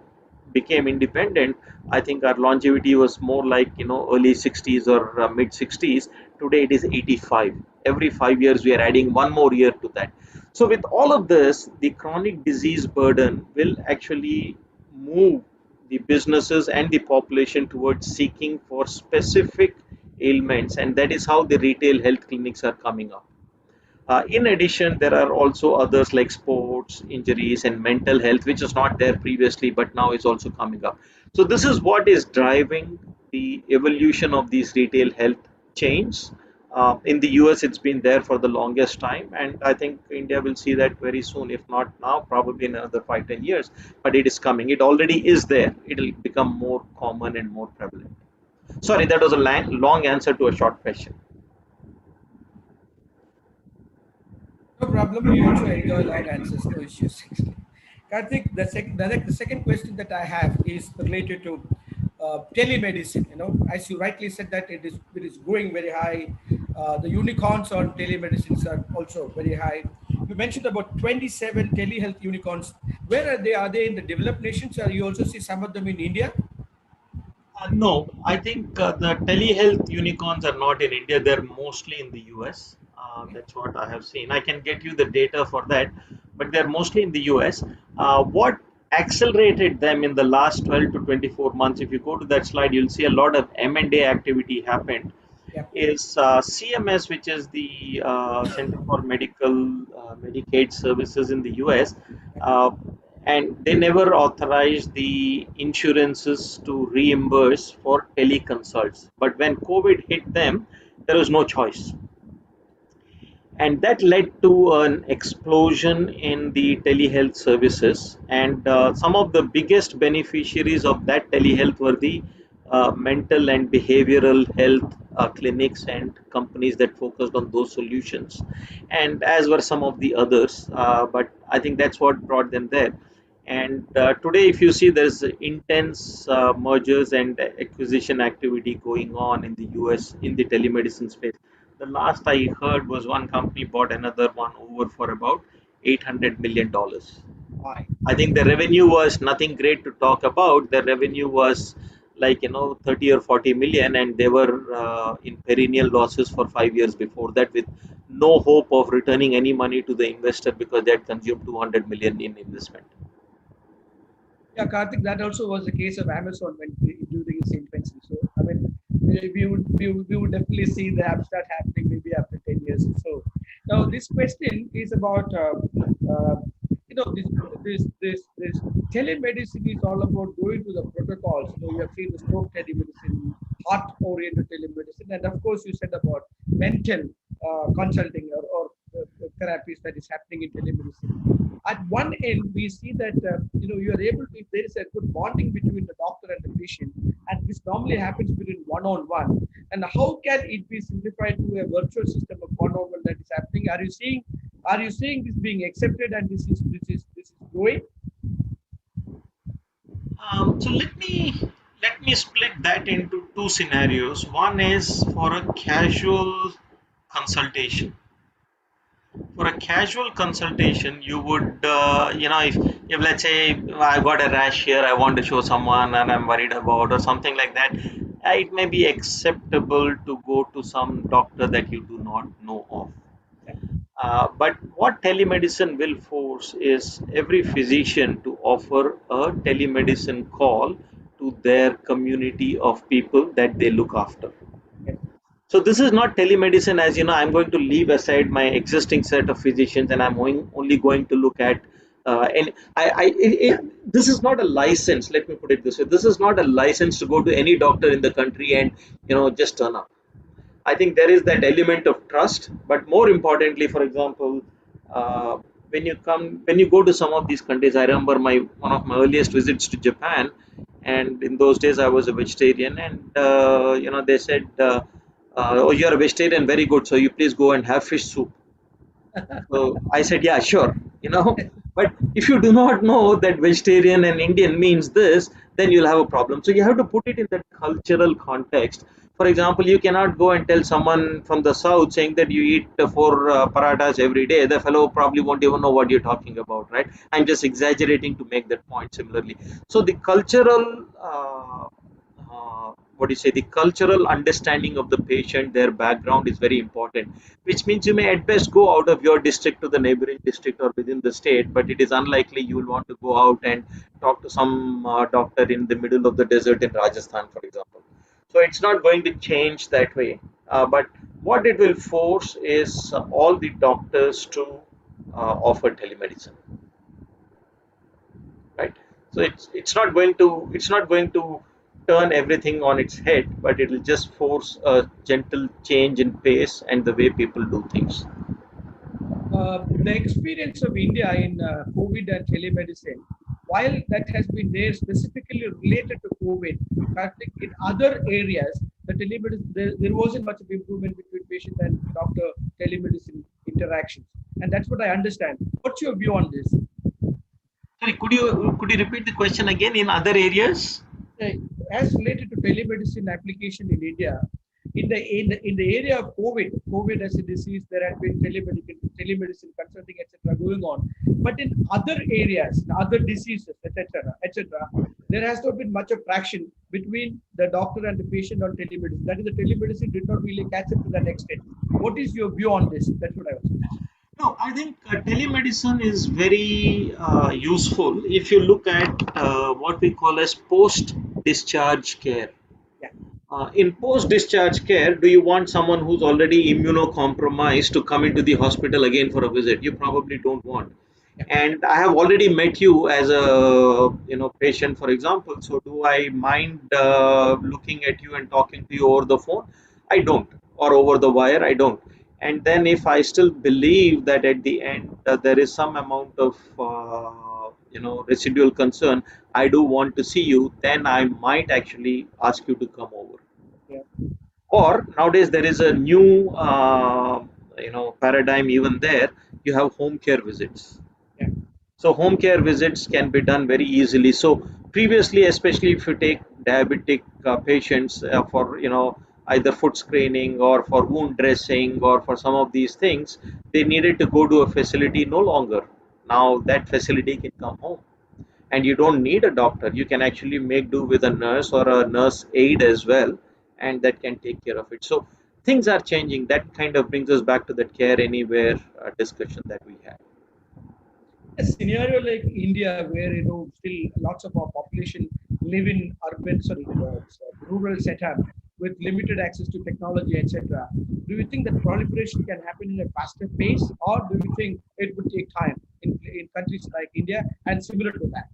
became independent, I think our longevity was more like early 60s or mid 60s. Today it is 85. Every 5 years we are adding one more year to that. So with all of this, the chronic disease burden will actually move the businesses and the population towards seeking for specific ailments, and that is how the retail health clinics are coming up. In addition, there are also others like sports injuries and mental health, which is not there previously, but now is also coming up. So this is what is driving the evolution of these retail health chains. In the US, it's been there for the longest time, and I think India will see that very soon. If not now, probably in another 5, 10 years. But it is coming. It already is there. It will become more common and more prevalent. Sorry, that was a long answer to a short question. No problem. We also enjoy long answers, no issues. Karthik, the second question that I have is related to telemedicine. As you rightly said that it is growing very high. The unicorns on telemedicines are also very high. You mentioned about 27 telehealth unicorns. Where are they? Are they in the developed nations, or you also see some of them in India? No, I think the telehealth unicorns are not in India. They're mostly in the US. That's what I have seen. I can get you the data for that, but they're mostly in the US. What accelerated them in the last 12 to 24 months, if you go to that slide, you'll see a lot of M&A activity happened. Yeah. Is CMS, which is the Center for Medicaid Services in the US, uh, and they never authorized the insurances to reimburse for teleconsults. But when COVID hit them, there was no choice, and that led to an explosion in the telehealth services, and some of the biggest beneficiaries of that telehealth were the mental and behavioral health clinics and companies that focused on those solutions, and as were some of the others, but I think that's what brought them there. And today, if you see, there's intense mergers and acquisition activity going on in the US in the telemedicine space. The last I heard was one company bought another one over for about $800 million. Why? I think the revenue was nothing great to talk about. The revenue was like 30 or 40 million, and they were in perennial losses for 5 years before that, with no hope of returning any money to the investor because they had consumed 200 million in investment. Yeah, Karthik, that also was the case of Amazon during its infancy. So, I mean, we would definitely see the start happening maybe after 10 years or so. Now, this question is about, uh, this telemedicine is all about going to the protocols. You have seen the stroke telemedicine, heart-oriented telemedicine, and of course, you said about mental consulting or therapies that is happening in telemedicine. At one end, we see that you are able to, if there is a good bonding between the doctor and the patient, and this normally happens between one-on-one. And how can it be simplified to a virtual system of one-on-one that is happening? Are you seeing this being accepted and this is growing? So let me split that into two scenarios. One is for a casual consultation. For a casual consultation, you would, if let's say I got a rash here, I want to show someone and I'm worried about or something like that, it may be acceptable to go to some doctor that you do not know of. But what telemedicine will force is every physician to offer a telemedicine call to their community of people that they look after. So this is not telemedicine, as you know, I'm going to leave aside my existing set of physicians and I'm only going to look at and this is not a license. Let me put it this way: this is not a license to go to any doctor in the country and just turn up. I think there is that element of trust, but more importantly, for example, uh, when you go to some of these countries, I remember my one of my earliest visits to Japan, and in those days I was a vegetarian, and they said, "Oh, you're a vegetarian, very good. So you please go and have fish soup." So I said, yeah, sure, But if you do not know that vegetarian and Indian means this, then you'll have a problem. So you have to put it in that cultural context. For example, you cannot go and tell someone from the south saying that you eat four parathas every day. The fellow probably won't even know what you're talking about, right? I'm just exaggerating to make that point similarly. So the cultural what do you say, the cultural understanding of the patient, their background is very important, which means you may at best go out of your district to the neighboring district or within the state, but it is unlikely you will want to go out and talk to some doctor in the middle of the desert in Rajasthan, for example. So it's not going to change that way. But what it will force is all the doctors to offer telemedicine, right? So it's not going to turn everything on its head, but it will just force a gentle change in pace and the way people do things. The experience of India in COVID and telemedicine, while that has been there specifically related to COVID, I think in other areas, the telemedicine, there wasn't much of improvement between patient and doctor telemedicine interactions. And that's what I understand. What's your view on this? Sorry, could you repeat the question again? In other areas? uh, as related to telemedicine application in India, in the area of COVID as a disease, there had been telemedicine consulting, etc., going on. But in other areas, other diseases, etc., there has not been much of traction between the doctor and the patient on telemedicine. That is, the telemedicine did not really catch up to that extent. What is your view on this? That's what I was saying. No, I think telemedicine is very useful if you look at what we call as post-discharge care. Yeah, In post-discharge care, do you want someone who's already immunocompromised to come into the hospital again for a visit? You probably don't want. yeah, And I have already met you as a patient, for example. So do I mind looking at you and talking to you over the phone? I don't, or over the wire. I don't. And then if I still believe that at the end there is some amount of residual concern, I do want to see you, then I might actually ask you to come over. yeah, Or nowadays there is a new paradigm even there. You have home care visits. yeah, So home care visits can be done very easily. So previously, especially if you take diabetic patients for either foot screening or for wound dressing or for some of these things, they needed to go to a facility. No longer. Now that facility can come home, and you don't need a doctor. You can actually make do with a nurse or a nurse aide as well, and that can take care of it. So things are changing. That kind of brings us back to that care anywhere discussion that we had. a scenario like India, where still lots of our population live in rural setup with limited access to technology, etc. Do you think that proliferation can happen in a faster pace, or do you think it would take time in countries like India and similar to that?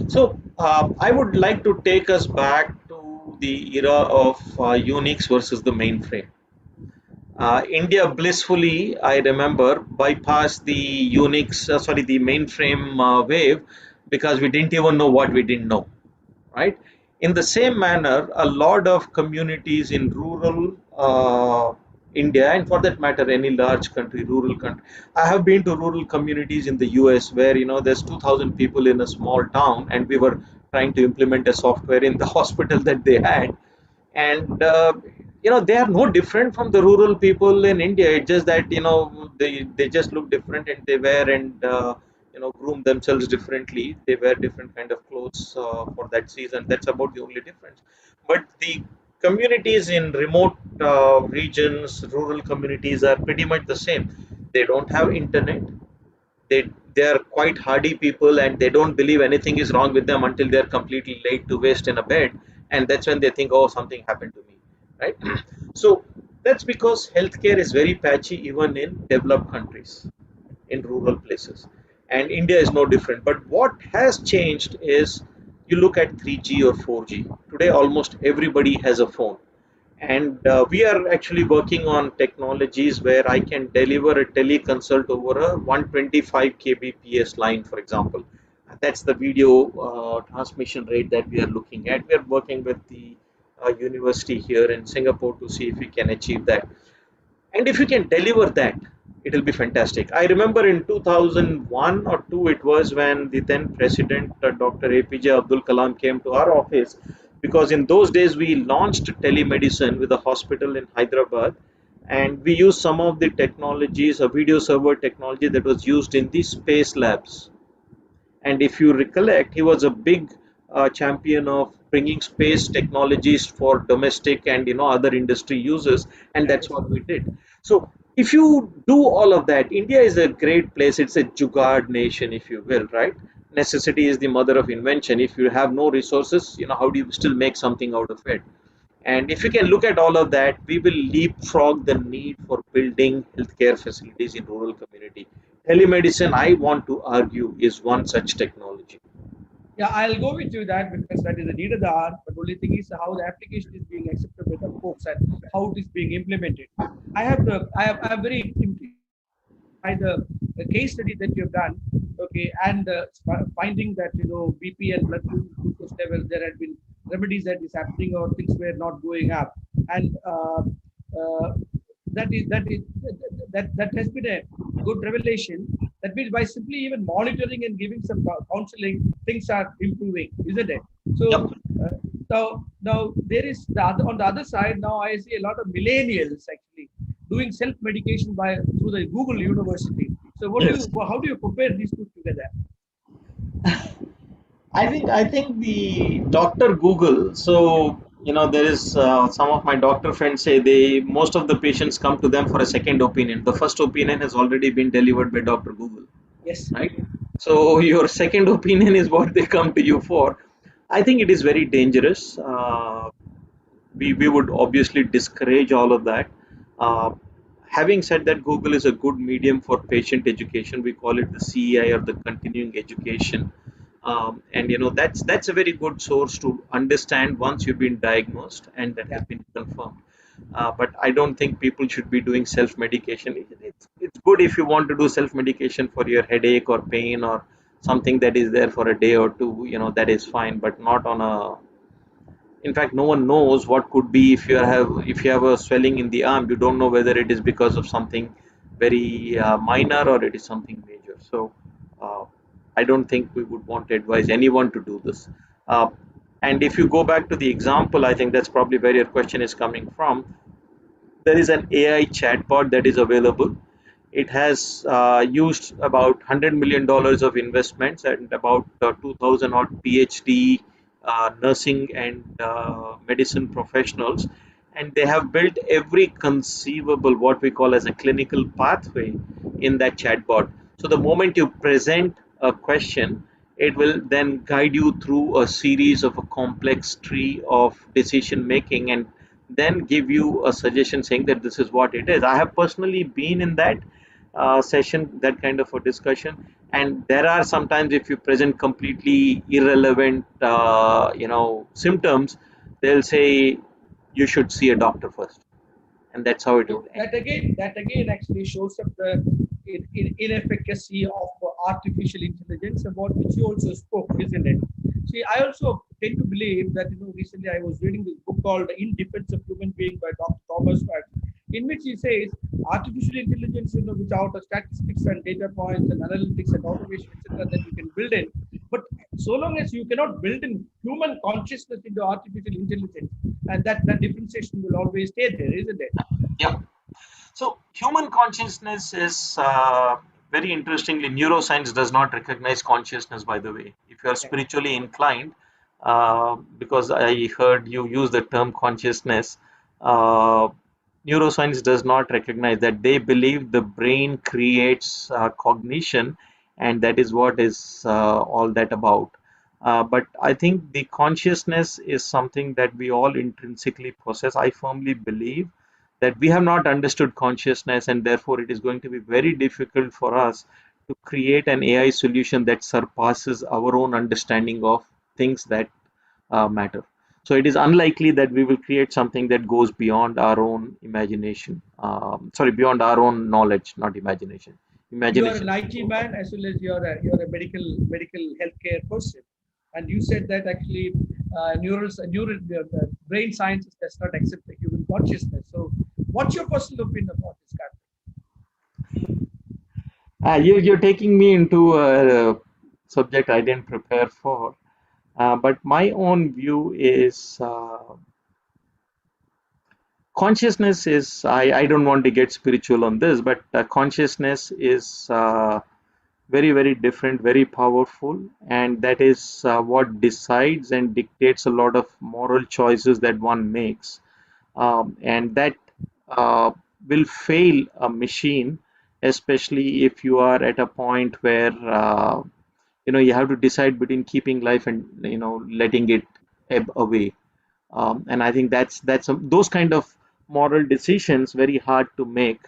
So I would like to take us back to the era of Unix versus the mainframe. India blissfully, I remember, bypassed the Unix, the mainframe wave because we didn't even know what we didn't know, right? In the same manner, a lot of communities in rural India, and for that matter, any large country, rural country. I have been to rural communities in the US where there's 2,000 people in a small town, and we were trying to implement a software in the hospital that they had, and they are no different from the rural people in India. It's just that they just look different, and they wear and groom themselves differently. They wear different kind of clothes for that season. That's about the only difference. But the communities in remote regions, rural communities, are pretty much the same. They don't have internet. They are quite hardy people, and they don't believe anything is wrong with them until they're completely laid to waste in a bed, and that's when they think, oh, something happened to me, right? So that's because healthcare is very patchy even in developed countries, in rural places, and India is no different. But what has changed is, you look at 3G or 4G today, almost everybody has a phone, and we are actually working on technologies where I can deliver a teleconsult over a 125 kbps line, for example. That's the video transmission rate that we are looking at. We are working with the university here in Singapore to see if we can achieve that. And if you can deliver that, it will be fantastic. I remember in 2001 or 2, it was when the then president, Dr. APJ Abdul Kalam, came to our office, because in those days we launched telemedicine with a hospital in Hyderabad, and we used some of the technologies, a video server technology that was used in the space labs. And if you recollect, he was a big champion of bringing space technologies for domestic and other industry users, and that's Yes. what we did. So if you do all of that, India is a great place. It's a jugaad nation, if you will, right? Necessity is the mother of invention. If you have no resources, how do you still make something out of it? And if you can look at all of that, we will leapfrog the need for building healthcare facilities in rural community. Telemedicine, I want to argue, is one such technology. Yeah, I'll go with you that because that is the need of the hour. But only thing is how the application is being accepted by the folks and how it is being implemented. I have very by the case study that you've done, okay, and finding that BP and blood glucose levels, there had been remedies that is happening or things were not going up, and uh, that has been a good revelation. That means by simply even monitoring and giving some counseling, things are improving, isn't it? Yep. So now there is on the other side. Now I see a lot of millennials actually doing self-medication by through the Google University. So Yes. how do you compare these two together? I think the Doctor Google. So there is some of my doctor friends say they most of the patients come to them for a second opinion. The first opinion has already been delivered by Doctor Google, Yes. right? So your second opinion is what they come to you for. I think it is very dangerous. We would obviously discourage all of that. Uh, Having said that, Google is a good medium for patient education. We call it the CEI, or the continuing education, and that's a very good source to understand once you've been diagnosed and that Yeah. has been confirmed. But I don't think people should be doing self-medication. It's good if you want to do self-medication for your headache or pain or something that is there for a day or two. That is fine, but not on a. In fact, no one knows what could be if you have a swelling in the arm. You don't know whether it is because of something very minor or it is something major. So uh, I don't think we would want to advise anyone to do this. Uh, and if you go back to the example, I think that's probably where your question is coming from. There is an AI chatbot that is available. It has used about $100 million of investments and about 2,000 odd PhD nursing and medicine professionals, and they have built every conceivable what we call as a clinical pathway in that chatbot. So the moment you present a question, it will then guide you through a series of a complex tree of decision making, and then give you a suggestion saying that this is what it is. I have personally been in that session, that kind of a discussion, and there are sometimes if you present completely irrelevant, symptoms, they'll say you should see a doctor first, and that's how it So would end. that again actually shows up the inefficacy of artificial intelligence, about which you also spoke, isn't it? See, I also tend to believe that, recently I was reading this book called In Defense of Human Being by Dr. Thomas Watts, in which he says artificial intelligence, without statistics and data points and analytics and automation, etc., that you can build in. But so long as you cannot build in human consciousness into artificial intelligence, and that differentiation will always stay there, isn't it? Yeah. So human consciousness is very interestingly, neuroscience does not recognize consciousness, by the way. If you are Yeah. spiritually inclined, because I heard you use the term consciousness, uh, neuroscience does not recognize that. They believe the brain creates cognition, and that is what is all that about. But I think the consciousness is something that we all intrinsically possess. I firmly believe that we have not understood consciousness, and therefore it is going to be very difficult for us to create an AI solution that surpasses our own understanding of things that matter. So it is unlikely that we will create something that goes beyond our own imagination. Sorry, beyond our own knowledge, not imagination. You are an Imagination will IT go far. man as well as you're a medical healthcare person, and you said that actually neural brain science does not accept the human consciousness. So, what's your personal opinion about this, Karthik? You're taking me into a subject I didn't prepare for. But my own view is consciousness is, I don't want to get spiritual on this, but consciousness is very, very different, very powerful, and that is what decides and dictates a lot of moral choices that one makes. And that uh, will fail a machine, especially if you are at a point where you have to decide between keeping life and letting it ebb away. And I think those kind of moral decisions very hard to make.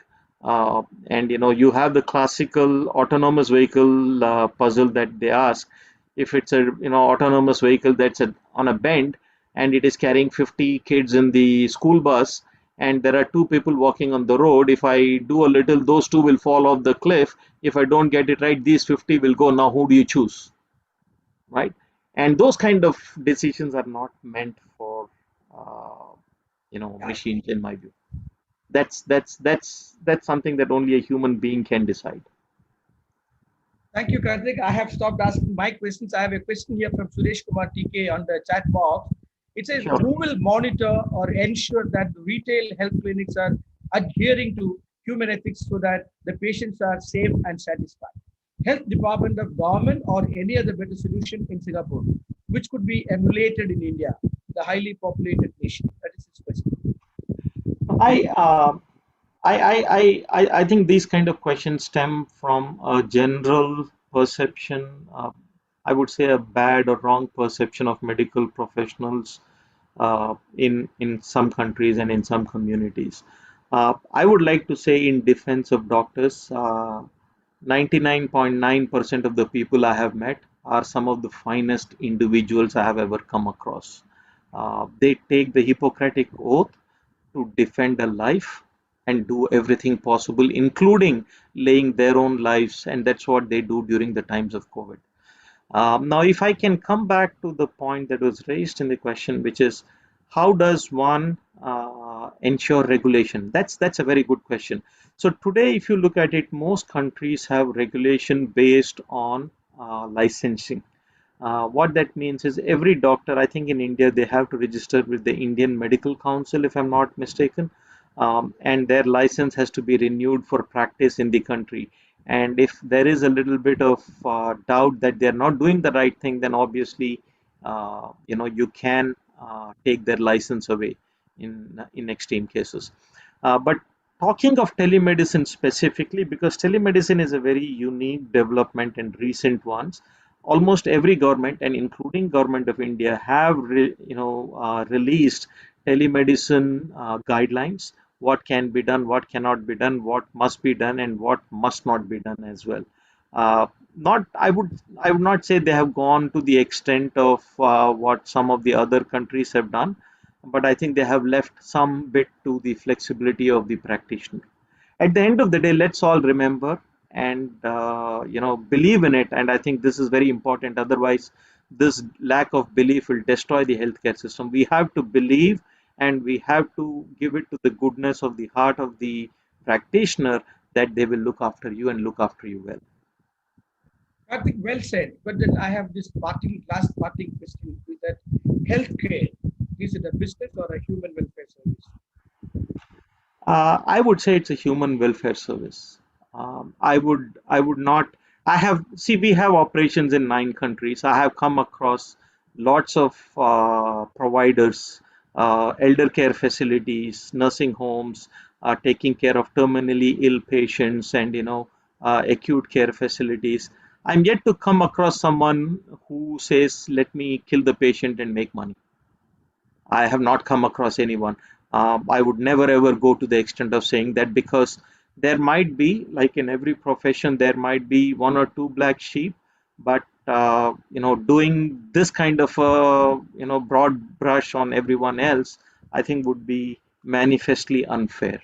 And you have the classical autonomous vehicle puzzle that they ask. If it's a autonomous vehicle that's on a bend, and it is carrying 50 kids in the school bus, and there are two people walking on the road, if I do a little, those two will fall off the cliff. If I don't get it right, these 50 will go. Now who do you choose? Right? And those kind of decisions are not meant for uh, Yeah. machines, in my view. That's something that only a human being can decide. Thank you, Karthik. I have stopped asking my questions. I have a question here from Suresh Kumar TK on the chat box. It says, Sure. who will monitor or ensure that the retail health clinics are adhering to human ethics so that the patients are safe and satisfied? Health Department of Government or any other better solution in Singapore, which could be emulated in India, the highly populated nation? That is his question. I, uh, I think these kind of questions stem from a general perception, I would say a bad or wrong perception of medical professionals in some countries and in some communities. I would like to say in defense of doctors, 99.9% of the people I have met are some of the finest individuals I have ever come across. They take the Hippocratic oath to defend a life and do everything possible, including laying their own lives, and that's what they do during the times of COVID. Now, if I can come back to the point that was raised in the question, which is how does one ensure regulation? That's a very good question. So today, if you look at it, most countries have regulation based on licensing. What that means is every doctor, I think in India, they have to register with the Indian Medical Council, if I'm not mistaken, and their license has to be renewed for practice in the country. And if there is a little bit of doubt that they're not doing the right thing, then obviously, you can take their license away in extreme cases. But talking of telemedicine specifically, because telemedicine is a very unique development and recent one, almost every government and including government of India have released telemedicine guidelines, what can be done, what cannot be done, what must be done, and what must not be done as well. Not I would not say they have gone to the extent of what some of the other countries have done, but I think they have left some bit to the flexibility of the practitioner. At the end of the day, let's all remember and believe in it. And I think this is very important. Otherwise, this lack of belief will destroy the healthcare system. We have to believe, and we have to give it to the goodness of the heart of the practitioner that they will look after you and look after you well. I think well said. But then I have this last parting question: is that healthcare, is it a business or a human welfare service? I would say it's a human welfare service. I would not. I have see we have operations in 9 countries. I have come across lots of providers, elder care facilities, nursing homes, taking care of terminally ill patients, and acute care facilities. I'm yet to come across someone who says, "Let me kill the patient and make money." I have not come across anyone. I would never ever go to the extent of saying that, because there might be, like in every profession, there might be one or two black sheep, but doing this kind of a broad brush on everyone else, I think would be manifestly unfair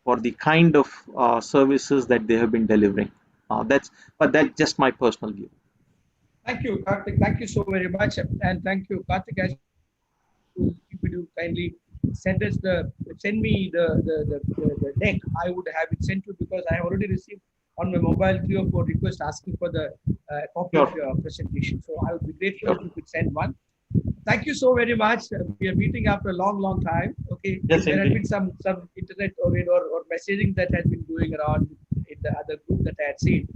for the kind of services that they have been delivering. That's just my personal view. Thank you, Karthik. Thank you so very much. And thank you, Karthik, as if you do kindly send me the deck, I would have it sent to, because I have already received on my mobile 3 or 4 requests asking for the copy of Sure, your presentation. So I would be grateful if sure. you could send one. Thank you so very much. We are meeting after a long time. Okay, Yes, there has indeed. been some internet or messaging that has been going around in the other group that I had seen.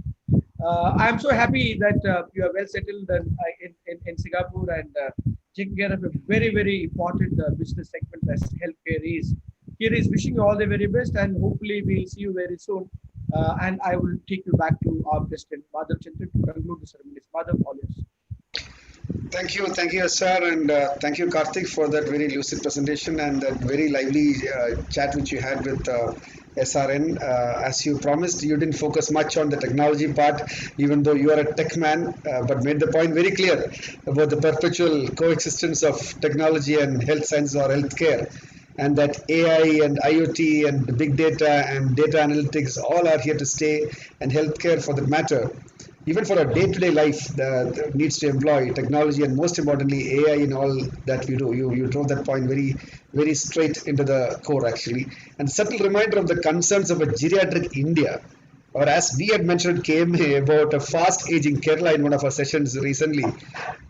I'm so happy that you are well settled in Singapore and taking care of a very important business segment as healthcare is. Here is wishing you all the very best, and hopefully we'll see you very soon. And I will take you back to our president, Madhav Chandra, to conclude the ceremony. Madhav, all yours. Thank you, sir, and thank you, Karthik, for that very lucid presentation and that very lively chat which you had with SRN. As you promised, you didn't focus much on the technology part, even though you are a tech man, but made the point very clear about the perpetual coexistence of technology and health science or healthcare, and that AI and IoT and big data and data analytics all are here to stay, and healthcare for that matter, even for a day-to-day life that needs to employ technology and most importantly AI in all that we do. You drove that point very straight into the core actually, and subtle reminder of the concerns of a geriatric India, or as we had mentioned KMA about a fast aging Kerala in one of our sessions recently.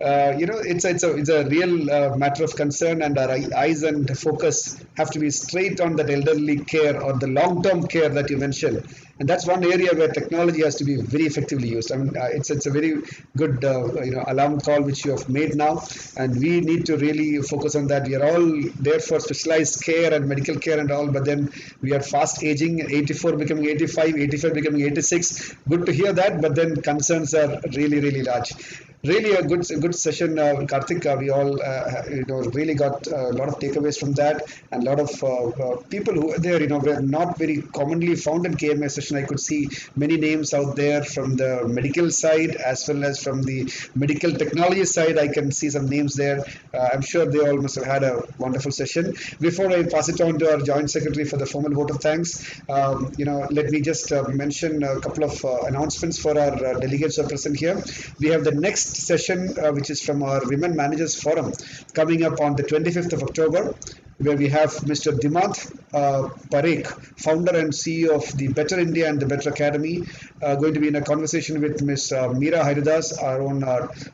It's a real matter of concern, and our eyes and focus have to be straight on that elderly care or the long term care that you mentioned, and that's one area where technology has to be very effectively used. I mean, it's a very good alarm call which you have made now, and we need to really focus on that. We are all there for specialized care and medical care and all, but then we are fast aging, 84 becoming 85, 85 becoming 86. Good to hear that, but then concerns are really large. Really a good session, Karthik. We all really got a lot of takeaways from that, and a lot of people who were there, were not very commonly found in KMA session. I could see many names out there from the medical side as well as from the medical technology side. I can see some names there. I'm sure they all must have had a wonderful session. Before I pass it on to our joint secretary for the formal vote of thanks, let me just mention a couple of announcements for our delegates who are present here. We have the next session, which is from our Women Managers Forum, coming up on the 25th of October, where we have Mr. Dimant Parekh, founder and CEO of the Better India and the Better Academy, going to be in a conversation with Ms. Meera Haridas, our own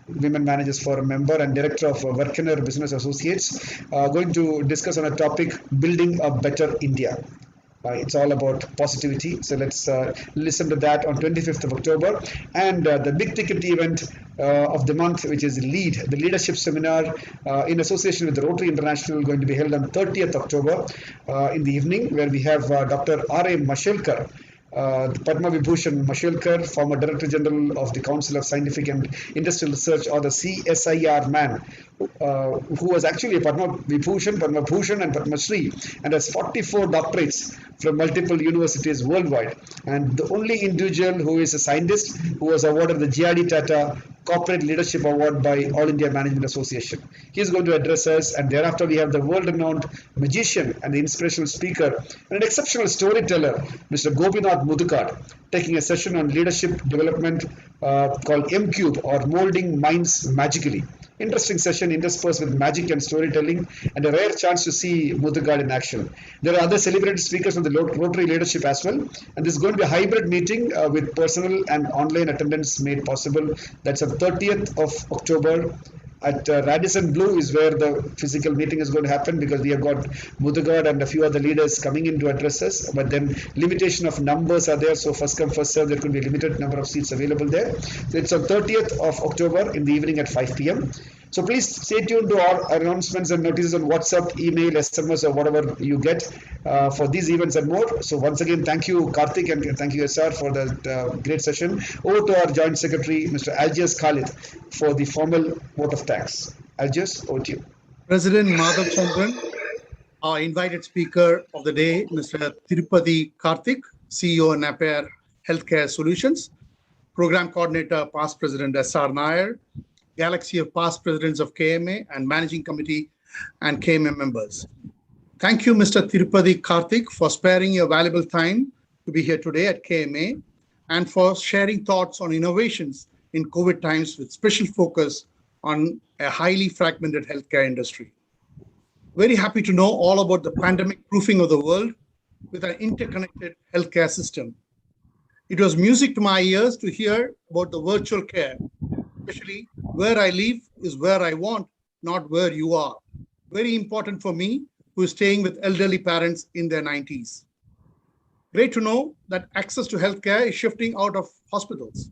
Women Managers Forum member and director of Verkener Business Associates, going to discuss on a topic, building a better India. It's all about positivity. So let's listen to that on 25th of October. And the big ticket event of the month, which is LEAD, the leadership seminar in association with the Rotary International, going to be held on 30th October in the evening, where we have Dr. R.A. Mashelkar, Padma Vibhushan Mashelkar, former Director General of the Council of Scientific and Industrial Research, or the CSIR man, who was actually a Padma Vibhushan, Padma Bhushan, and Padma Shri, and has 44 doctorates from multiple universities worldwide. And the only individual who is a scientist who was awarded the G.R.D. Tata Corporate Leadership Award by All India Management Association. He is going to address us, and thereafter we have the world-renowned magician and the inspirational speaker and an exceptional storyteller, Mr. Gopinath Mudukar, taking a session on leadership development called M Cube, or Molding Minds Magically. Interesting session interspersed with magic and storytelling, and a rare chance to see Mudugad in action. There are other celebrated speakers from the Rotary leadership as well, and this is going to be a hybrid meeting with personal and online attendance made possible. That's on 30th of October at Radisson Blue is where the physical meeting is going to happen, because we have got Mudugad and a few other leaders coming in to address us, but then limitation of numbers are there, so first come first serve, there could be a limited number of seats available there. So it's on 30th of October in the evening at 5 p.m. So please stay tuned to our announcements and notices on WhatsApp, email, SMS, or whatever you get for these events and more. So once again, thank you, Karthik, and thank you, SR, for that great session. Over to our Joint Secretary, Mr. Algiers Khalid, for the formal vote of thanks. Algiers, over to you. President Madhav Chandran, our invited speaker of the day, Mr. Tirupati Karthik, CEO Napier Healthcare Solutions, Program Coordinator, Past President S.R. Nair, Galaxy of Past Presidents of KMA, and Managing Committee and KMA members. Thank you, Mr. Tirupati Karthik, for sparing your valuable time to be here today at KMA and for sharing thoughts on innovations in COVID times with special focus on a highly fragmented healthcare industry. Very happy to know all about the pandemic proofing of the world with an interconnected healthcare system. It was music to my ears to hear about the virtual care, especially where I live is where I want, not where you are. Very important for me, who is staying with elderly parents in their 90s. Great to know that access to healthcare is shifting out of hospitals.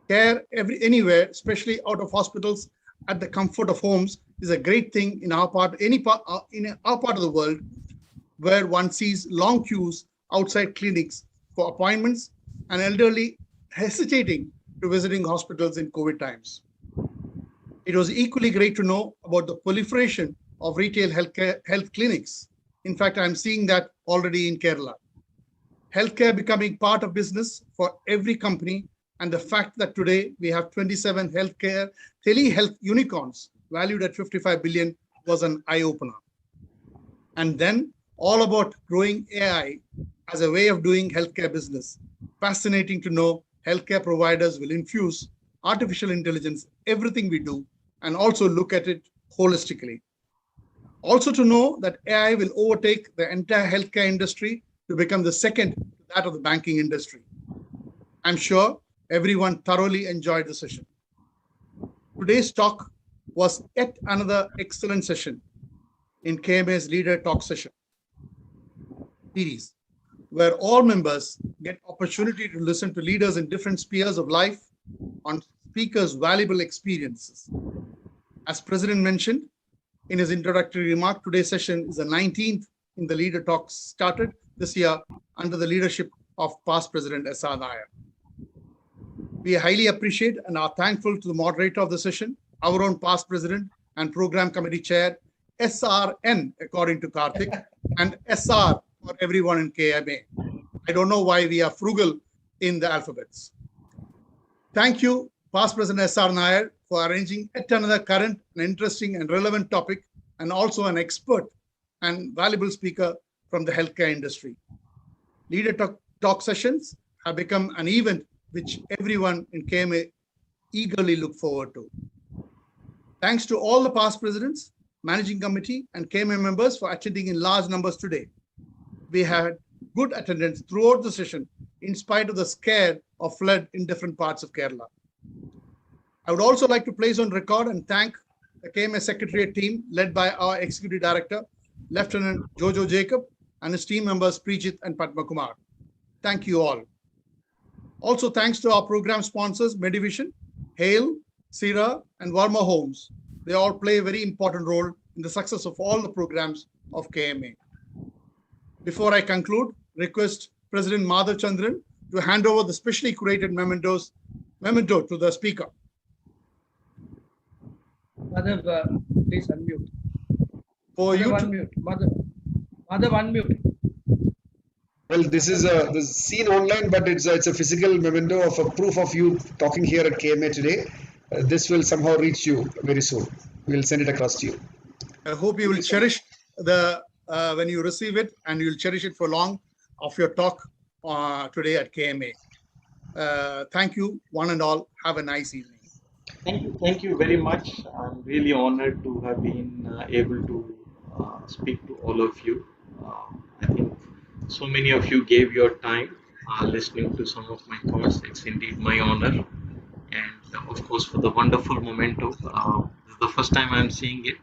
Care anywhere, especially out of hospitals, at the comfort of homes, is a great thing in our part of the world, where one sees long queues outside clinics for appointments and elderly hesitating to visiting hospitals in COVID times. It was equally great to know about the proliferation of retail health clinics. In fact, I'm seeing that already in Kerala. Healthcare becoming part of business for every company, and the fact that today we have 27 telehealth unicorns valued at 55 billion was an eye-opener. And then all about growing AI as a way of doing healthcare business. Fascinating to know healthcare providers will infuse artificial intelligence everything we do and also look at it holistically. Also to know that AI will overtake the entire healthcare industry to become the second to that of the banking industry. I'm sure everyone thoroughly enjoyed the session. Today's talk was yet another excellent session in KMA's Leader Talk session series, where all members get opportunity to listen to leaders in different spheres of life on speakers' valuable experiences. As President mentioned in his introductory remark, today's session is the 19th in the Leader Talks started this year under the leadership of past President S.R. Nair. We highly appreciate and are thankful to the moderator of the session, our own past President and Program Committee Chair, SRN, according to Karthik, and SR for everyone in KMA. I don't know why we are frugal in the alphabets. Thank you, past President S.R. Nair, for arranging yet another current and interesting and relevant topic, and also an expert and valuable speaker from the healthcare industry. Leader Talk sessions have become an event which everyone in KMA eagerly look forward to. Thanks to all the past presidents, managing committee, and KMA members for attending in large numbers today. We had good attendance throughout the session in spite of the scare of flood in different parts of Kerala. I would also like to place on record and thank the KMA Secretariat team led by our Executive Director, Lieutenant Jojo Jacob, and his team members Preejit and Padma Kumar. Thank you all. Also thanks to our program sponsors, Medivision, Hale, Sira, and Varma Homes. They all play a very important role in the success of all the programs of KMA. Before I conclude, request President Madhav Chandran to hand over the specially curated memento to the speaker. Madhav, please unmute. For you to Unmute. Madhav, unmute. Well, this is a seen online, but it's a physical memento of a proof of you talking here at KMA today. this will somehow reach you very soon. We'll send it across to you. I hope you will cherish the when you receive it, and you'll cherish it for long of your talk today at KMA. Thank you, one and all. Have a nice evening. Thank you very much. I'm really honored to have been able to speak to all of you. I think so many of you gave your time listening to some of my thoughts. It's indeed my honor. And of course, for the wonderful memento, this is the first time I'm seeing it.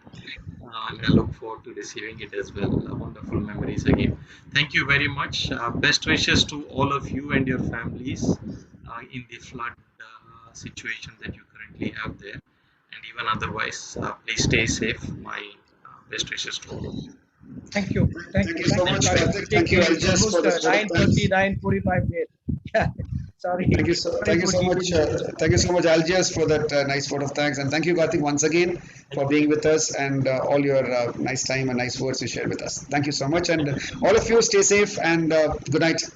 And I look forward to receiving it as well. Wonderful memories again. Thank you very much. Best wishes to all of you and your families in the flood situation that you currently have there, and even otherwise. Please stay safe. My best wishes to all of you. Thank you. Thank Thank you. you so much, Karthik. Thank you, It's Aljas, for almost the 9:30, 9:45 here. Yeah. Sorry. thank you for so much, keeping you. thank you so much, Aljas, for that nice vote of thanks, and thank you, Karthik, once again for being with us and all your nice time and nice words you shared with us. Thank you so much, and all of you stay safe and good night.